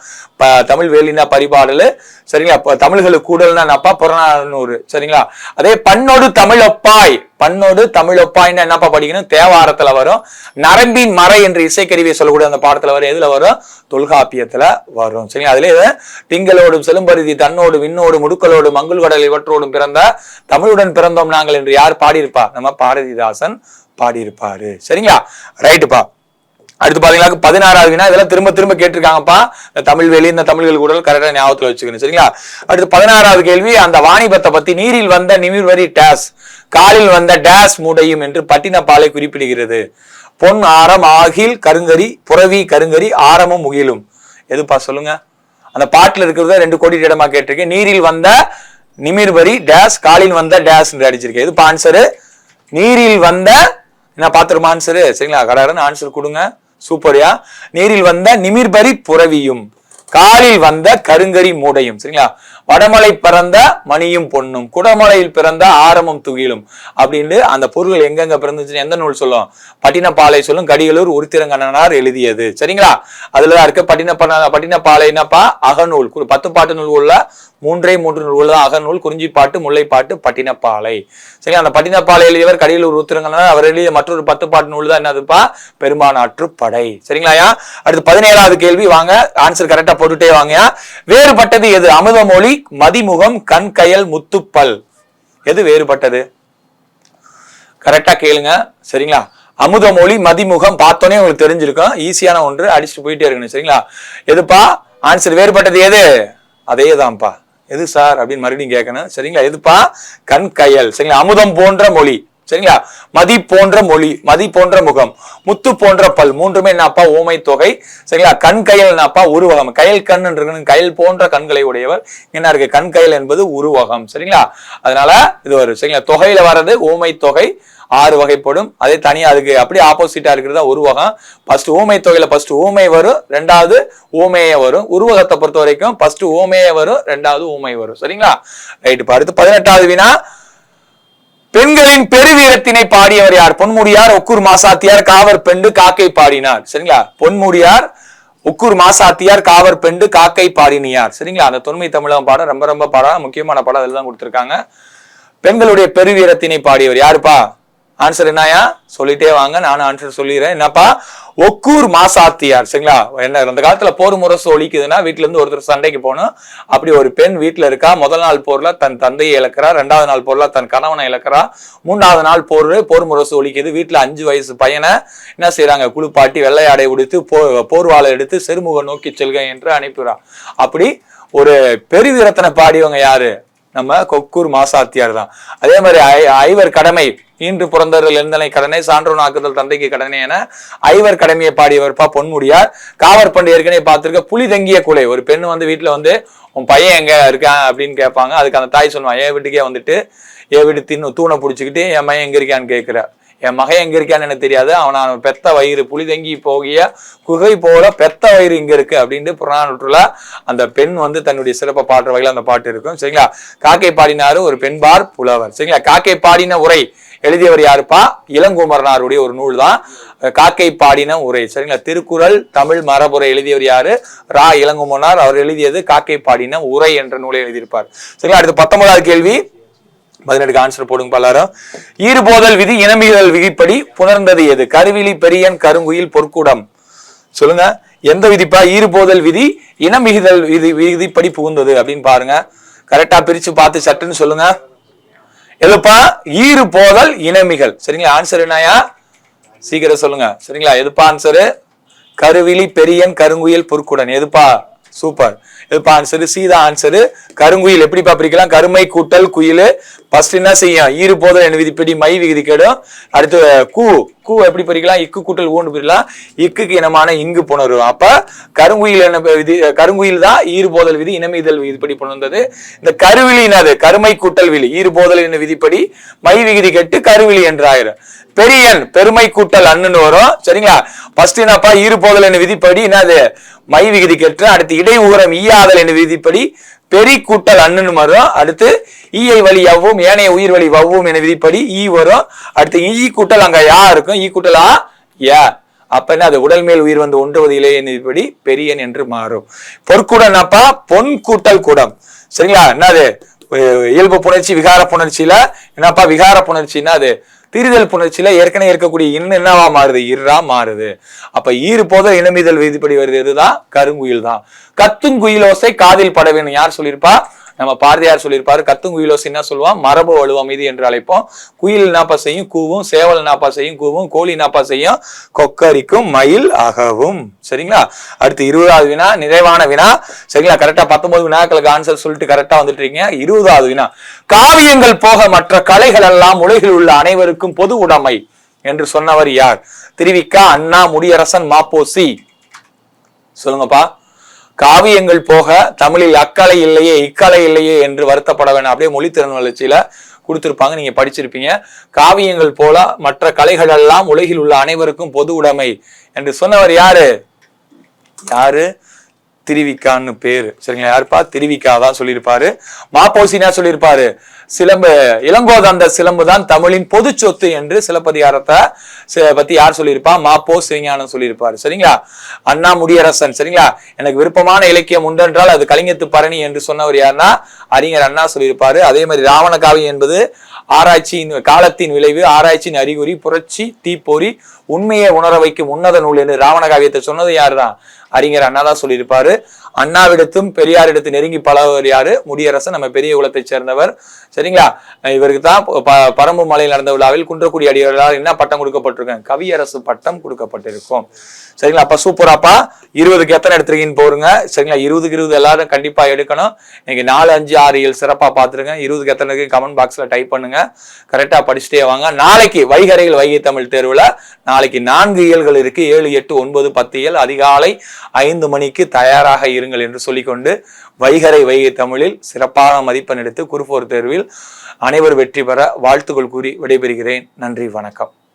தமிழ் வேலினா பரிபாடல். சரிங்களா? தமிழ்களுக்கு கூடல்னா என்னப்பா, புறநானூறு. சரிங்களா? அதே பண்ணோடு தமிழொப்பாய், பண்ணோடு தமிழொப்பாய்னா என்னப்பா படிக்கணும், தேவாரத்துல வரும். நரம்பின் மறை என்று இசைக்கருவியை சொல்லக்கூடிய அந்த பாடத்துல வரும். எதுல வரும், தொல்காப்பியத்துல வரும். சரிங்களா? அதுல திங்களோடும் செலும்பருதி தன்னோடு விண்ணோடு முடுக்கலோடு மங்குள் கடல் இவற்றோடும் பிறந்த தமிழுடன் பிறந்தோம் நாங்கள் என்று யார் பாடியிருப்பா, நம்ம பாரதிதாசன் பாடியிருப்பாரு. சரிங்களா? ரைட்டுப்பா. அடுத்து பாத்தீங்கன்னா 16வது வினா, இதெல்லாம் திரும்ப திரும்ப கேட்டிருக்காங்கப்பா. இந்த தமிழ் வேலி, இந்த தமிழ்கள் கூட கரெக்டா ஞாபகத்துல வச்சுக்கணும். சரிங்களா? அடுத்து 16வது கேள்வி, அந்த வாணிபத்தை பத்தி நீரில் வந்த நிமிர்வரி டேஸ், காலில் வந்த டேஸ் மூடையும் என்று பட்டினப்பாலை குறிப்பிடுகிறது. பொன் ஆரம் ஆகில் கருங்கரி, புறவி கருங்கரி, ஆரமும் முகிலும். எதுப்பா சொல்லுங்க? அந்த பாட்டுல இருக்கிறத 2 கோடி இடமா கேட்டிருக்கேன். நீரில் வந்த நிமிர்வரி டேஸ், காலில் வந்த டேஸ் என்று அடிச்சிருக்கேன். எதுப்பா ஆன்சரு? நீரில் வந்த என்ன பாத்துருமா ஆன்சரு? சரிங்களா? கடாரன் ஆன்சர் கொடுங்க. சூப்பரியா. நீரில் வந்த நிமிர்பரி புறவியும், காலில் வந்த கருங்கரி மூடையும். சரிங்களா? வடமலை பிறந்த மணியும் பொண்ணும், குடமலையில் பிறந்த ஆரமும் துகிலும் அப்படின்னு அந்த பொருள் எங்கெங்க பிறந்துச்சுன்னு எந்த நூல் சொல்லும்? பட்டினப்பாலை சொல்லும். கடிகளூர் உருத்திரங்கண்ணனார் எழுதியது. சரிங்களா? அதுலதான் இருக்கு. பட்டினப்பாலை என்னப்பா, அகநூல். 10 பாட்டு நூல் உள்ள 3 நூல்கள் தான் அகநூல். குறிஞ்சிப்பாட்டு, முல்லைப்பாட்டு, பட்டினப்பாலை. சரிங்களா? அந்த பட்டினப்பாலை எழுதியவர் கடிகளூர் உருத்திரங்கண்ணனார். அவர் எழுதிய மற்றொரு 10 பாட்டு நூல் தான் என்னதுப்பா, பெரும்பானாற்று படை. சரிங்களா? அடுத்து 17வது கேள்வி. வாங்க ஆன்சர் கரெக்டா போட்டுட்டே வாங்க. வேறுபட்டது எது? அமுதமொழி, மதிமுகம், கண் கயல், முத்துப்பல். எது வேறுபட்டது? கரெக்டா கேளுங்க. சரிங்களா? அமுதமொழி, மதிமுகம் பார்த்தோன்னே உங்களுக்கு தெரிஞ்சிருக்கும். ஈஸியான ஒன்று, அடிச்சுட்டு போயிட்டே இருக்கணும். சரிங்களா? எதுப்பா ஆன்சர்? வேறுபட்டது எது? அதேதான்ப்பா. எது சார் அப்படின்னு மறுபடியும் கேட்கணும். சரிங்களா? எதுப்பா? கண் கயல். சரிங்களா? அமுதம் போன்ற மொழி. சரிங்களா? மதி போன்ற மொழி, மதி போன்ற முகம், முத்து போன்ற பல். 3மே என்னப்பா, ஓமை தொகை. சரிங்களா? கண் கயல் என்னப்பா, உருவகம். கயல் கண் இருக்கு, கயல் போன்ற கண்களை உடையவர். என்ன இருக்கு, கண் கயல் என்பது உருவகம். சரிங்களா? அதனால இது வரும். சரிங்களா? தொகையில வர்றது ஓமை தொகை 6 வகைப்படும். அதே தனியா அதுக்கு அப்படி ஆப்போசிட்டா இருக்கிறதா உருவகம். ஃபர்ஸ்ட் ஓமை தொகையில ஃபர்ஸ்ட் ஓமை வரும், 2வது ஓமையே வரும். உருவகத்தை பொறுத்த வரைக்கும் ஃபர்ஸ்ட் ஓமையே வரும், 2வது ஓமை வரும். சரிங்களா? ரைட். அடுத்து 18வது வினா, பெண்களின் பெருவீரத்தினை பாடியவர் யார்? பொன்முடியார், ஒக்கூர் மாசாத்தியார், காவர் பெண்டு, காக்கை பாடினார். சரிங்களா? பொன்முடியார், உக்கூர் மாசாத்தியார், காவர் பெண்டு, காக்கை பாடினியார். சரிங்களா? அந்த தொன்மை தமிழகம் பாடம் ரொம்ப ரொம்ப பாடம், முக்கியமான பாடம் அதில் தான் கொடுத்திருக்காங்க. பெண்களுடைய பெருவீரத்தினை பாடியவர் யாருப்பா? ஆன்சர் என்னயா? சொல்லிட்டே வாங்க, நானும் ஆன்சர் சொல்லிடுறேன். என்னப்பா? ஒக்கூர் மாசாத்தியார். சரிங்களா? என்ன அந்த காலத்துல போர் முரசு ஒலிக்குதுன்னா வீட்டுல இருந்து ஒருத்தர் சண்டைக்கு போகணும். அப்படி ஒரு பெண் வீட்டுல இருக்கா. முதல் நாள் போர்ல தன் தந்தையை இழக்கிறா, 2வது நாள் போர்ல தன் கணவனை இழக்கிறா, 3வது நாள் போர் முரசு ஒலிக்குது. வீட்டுல 5 வயசு பையனை என்ன செய்யறாங்க? குளிப்பாட்டி வெள்ளையாடை உடுத்து போர்வாளை எடுத்து செருமுக நோக்கி செல்க என்று அனுப்புறா. அப்படி ஒரு பெருவீரத்தனை பாடியவங்க யாரு? நம்ம கொக்கூர் மாசாத்தியார் தான். அதே மாதிரி ஐவர் கடமை, ஈன்று புறந்தரில் எழுந்தனை கடனை, சான்றோன் ஆக்குதல் தந்தைக்கு கடனை என ஐவர் கடமையை பாடியவர்ப்பா பொன்முடியார். காவற்பண்டு ஏற்கனவே பார்த்திருக்க. புலி தங்கிய குலை, ஒரு பெண் வந்து வீட்டுல வந்து உன் பையன் எங்க இருக்கான் அப்படின்னு கேட்பாங்க. அதுக்கு அந்த தாய் சொல்லுவான், என் வீட்டுக்கே வந்துட்டு என் வீட்டு தூணை பிடிச்சிக்கிட்டு என் மகன் எங்க இருக்கான்னு கேட்கிற. என் மகன் எங்க இருக்கான்னு எனக்கு தெரியாது, அவன் பெத்த வயிறு புலி தங்கி போகிய குகை போல பெத்த வயிறு இங்க இருக்கு அப்படின்ட்டு புறநானூற்றுல அந்த பெண் வந்து தன்னுடைய சிறப்பை பாடுற வகையில அந்த பாட்டு இருக்கும். சரிங்களா? காக்கை பாடினாரு ஒரு பெண்பார் புலவர். சரிங்களா? காக்கை பாடின உரை எழுதியவர் யாருப்பா? இளங்குமரனாருடைய ஒரு நூல் தான் காக்கை பாடின உரை. சரிங்களா? திருக்குறள் தமிழ் மரபுரை எழுதியவர் யாரு? ரா இளங்குமரனார். அவர் எழுதியது காக்கை பாடின உரை என்ற நூலை எழுதியிருப்பார். சரிங்களா? அடுத்து 19வது கேள்வி. 18க்கு ஆன்சர் போடுங்க பல்லாரும். ஈறுபோதல் விதி இனமிகுதல் விதிப்படி புணர்ந்தது எது? கருவிழி, பெரியன், கருங்குயில், பொற்குடம். சொல்லுங்க, எந்த விதிப்பா? ஈறுபோதல் விதி இனமிகுதல் விதிப்படி புகுந்தது அப்படின்னு பாருங்க. கரெக்டா பிரிச்சு பார்த்து சட்டுன்னு சொல்லுங்க. எதுப்பா? ஈறுபோதல் இனமிகள். சரிங்களா? ஆன்சர் என்னயா? சீக்கிரம் சொல்லுங்க. சரிங்களா? எதுப்பா ஆன்சரு? கருவிழி, பெரியன், கருங்குயில், பொற்குடன். எதுப்பா? சூப்பர். எதுப்பா ஆன்சரு? சீதா ஆன்சரு. கருங்குயில் எப்படிப்பா பிரிக்கலாம்? கருமை கூட்டல் குயில். ஃபர்ஸ்ட் என்ன செய்யும்? ஈறுபோதல் என விதிப்படி மை விகுதி கெடும். அடுத்து கூ எப்படி பிரிக்கலாம்? இக்கு கூட்டல் ஊன்னு பிரிக்கலாம். இக்குக்கு இனமான இங்கு புணரும். அப்ப கருங்குயில் என்ன விதி? கருங்குயில் தான் ஈறுபோதல் விதி இனமிதல் விதிப்படி புணர்ந்தது. இந்த கருவிழி என்னது? கருமை கூட்டல் விழி. ஈறுபோதல் என்ன விதிப்படி மை விகுதி கெட்டு கருவிழி என்று ஆயிரும். பெரியன் பெருமை கூட்டல் அண்ணுன்னு வரும். சரிங்களா? ஃபர்ஸ்ட் என்னப்பா? ஈறுபோதல் என்ன விதிப்படி என்னது? மை விகுதி கெட்டு. அடுத்து இடை உகரம் ஈயாதல் என்ன விதிப்படி பெரி கூட்டல் அண்ணுன்னு வரும். அடுத்து ஈயை வழி எவ்வும் ஏனைய உயிர் வழி வவ்வும் என விதிப்படி ஈ வரும். அடுத்து ஈ கூட்டல் அங்க யா இருக்கும். ஈ கூட்டல் ஆ யா. அப்ப என்ன? அது உடல் மேல் உயிர் வந்து ஒன்றுவது இலை என்படி பெரியன் என்று மாறும். பொற்குடன் அப்பா? பொன் கூட்டல் குடம். சரிங்களா? என்னது? இயல்பு புணர்ச்சி விகார புணர்ச்சியில என்னப்பா? விகார புணர்ச்சின்னா அது திரிதல் புணர்ச்சியில ஏற்கனவே இருக்கக்கூடிய இன்னும் என்னவா மாறுது? இர்ரா மாறுது. அப்ப ஈறுபோதல் இனமிதல் விதிப்படி வருது எதுதான்? கருங்குயில் தான். கத்துங்குயிலோசை காதில் பட வேணும். யார் சொல்லியிருப்பா? நம்ம பாரதியார் சொல்லியிருப்பாரு. கத்துங்குயிலோசை என்ன சொல்லுவான்? மரபு வலுவமைதி என்று அழைப்போம். குயில் நாப்பா செய்யும் கூவும், சேவல் நாப்பா செய்யும் கூவும், கோழி நாப்பா செய்யும் கொக்கரிக்கும், மயில் அகவும். சரிங்களா? அடுத்து 20வது வினா, நிறைவான வினா. சரிங்களா? கரெக்டா 19 வினாக்களுக்கு ஆன்சர் சொல்லிட்டு கரெக்டா வந்துட்டு இருக்கீங்க. 20வது வினா. காவியங்கள் போக மற்ற கலைகள் எல்லாம் உலகில் உள்ள அனைவருக்கும் பொது உடைமை என்று சொன்னவர் யார்? திருவிக்கா, அண்ணா, முடியரசன், மாப்போசி. சொல்லுங்கப்பா. காவியங்கள் போக தமிழில் அக்கலை இல்லையே இக்கலை இல்லையே என்று வருத்தப்பட வேணாம். அப்படியே மொழித்திறன் வளர்ச்சியில கொடுத்திருப்பாங்க, நீங்க படிச்சிருப்பீங்க. காவியங்கள் போல மற்ற கலைகள் எல்லாம் உலகில் உள்ள அனைவருக்கும் பொது உடைமை என்று சொன்னவர் யாரு? திருவிக்கான்னு பேரு. சரிங்களா? யாருப்பா? திருவிக்கா தான் சொல்லியிருப்பாரு. மாப்போசினா சொல்லியிருப்பாரு, சிலம்பு இளங்கோதந்த சிலம்பு தான் தமிழின் பொது சொத்து என்று சிலப்பதிகாரத்தை பத்தி யார் சொல்லியிருப்பா? மாப்போ சிவஞானம் சொல்லியிருப்பாரு. சரிங்களா? அண்ணா, முடியரசன். சரிங்களா? எனக்கு விருப்பமான இலக்கியம் உண்டென்றால் அது கலிங்கத்து பரணி என்று சொன்னவர் யாருன்னா அறிஞர் அண்ணா சொல்லியிருப்பாரு. அதே மாதிரி ராவண காவியம் என்பது ஆராய்ச்சியின் காலத்தின் விளைவு, ஆராய்ச்சியின் அறிகுறி, புரட்சி, தீப்பொறி, உண்மையை உணர வைக்கும் உன்னத நூல் என்று ராவண காவியத்தை சொன்னது யாருதான்? அறிஞர் அண்ணா தான் சொல்லியிருப்பாரு. அண்ணாவிடத்தும் பெரியாரிடத்து நெருங்கி பழவர் யாரு? முடியரசன். நம்ம பெரிய குலத்தை சேர்ந்தவர். சரிங்களா? இவருக்கு தான் பரம்பு மலையில் நடந்த விழாவில் குன்றக்குடி அடிகளால் என்ன பட்டம் கொடுக்கப்பட்டிருக்கேன்? கவியரசு பட்டம் கொடுக்கப்பட்டிருக்கும். சரிங்களா? அப்ப சூப்பராப்பா. 20க்கு எத்தனை எடுத்துருக்கீங்கன்னு போருங்க. சரிங்களா? 20க்கு 20 எல்லாரும் கண்டிப்பா எடுக்கணும். இன்னைக்கு 4, 5, 6, 7 சிறப்பா பாத்துருங்க. 20க்கு எத்தனை இருக்கு கமெண்ட் பாக்ஸ்ல டைப் பண்ணுங்க. கரெக்டா படிச்சுட்டே வாங்க. நாளைக்கு வைகரையில் வைகை தமிழ் தேர்வுல நாளைக்கு 4 இயல்கள் இருக்கு. 7, 8, 9, 10 இயல். அதிகாலை 5 மணிக்கு தயாராக இருங்கள் என்று சொல்லிக்கொண்டு வைகரை வைகை தமிழில் சிறப்பான மதிப்பெண் எடுத்து குரூப் 4 தேர்வில் அனைவரும் வெற்றி பெற வாழ்த்துக்கள் கூறி விடைபெறுகிறேன். நன்றி, வணக்கம்.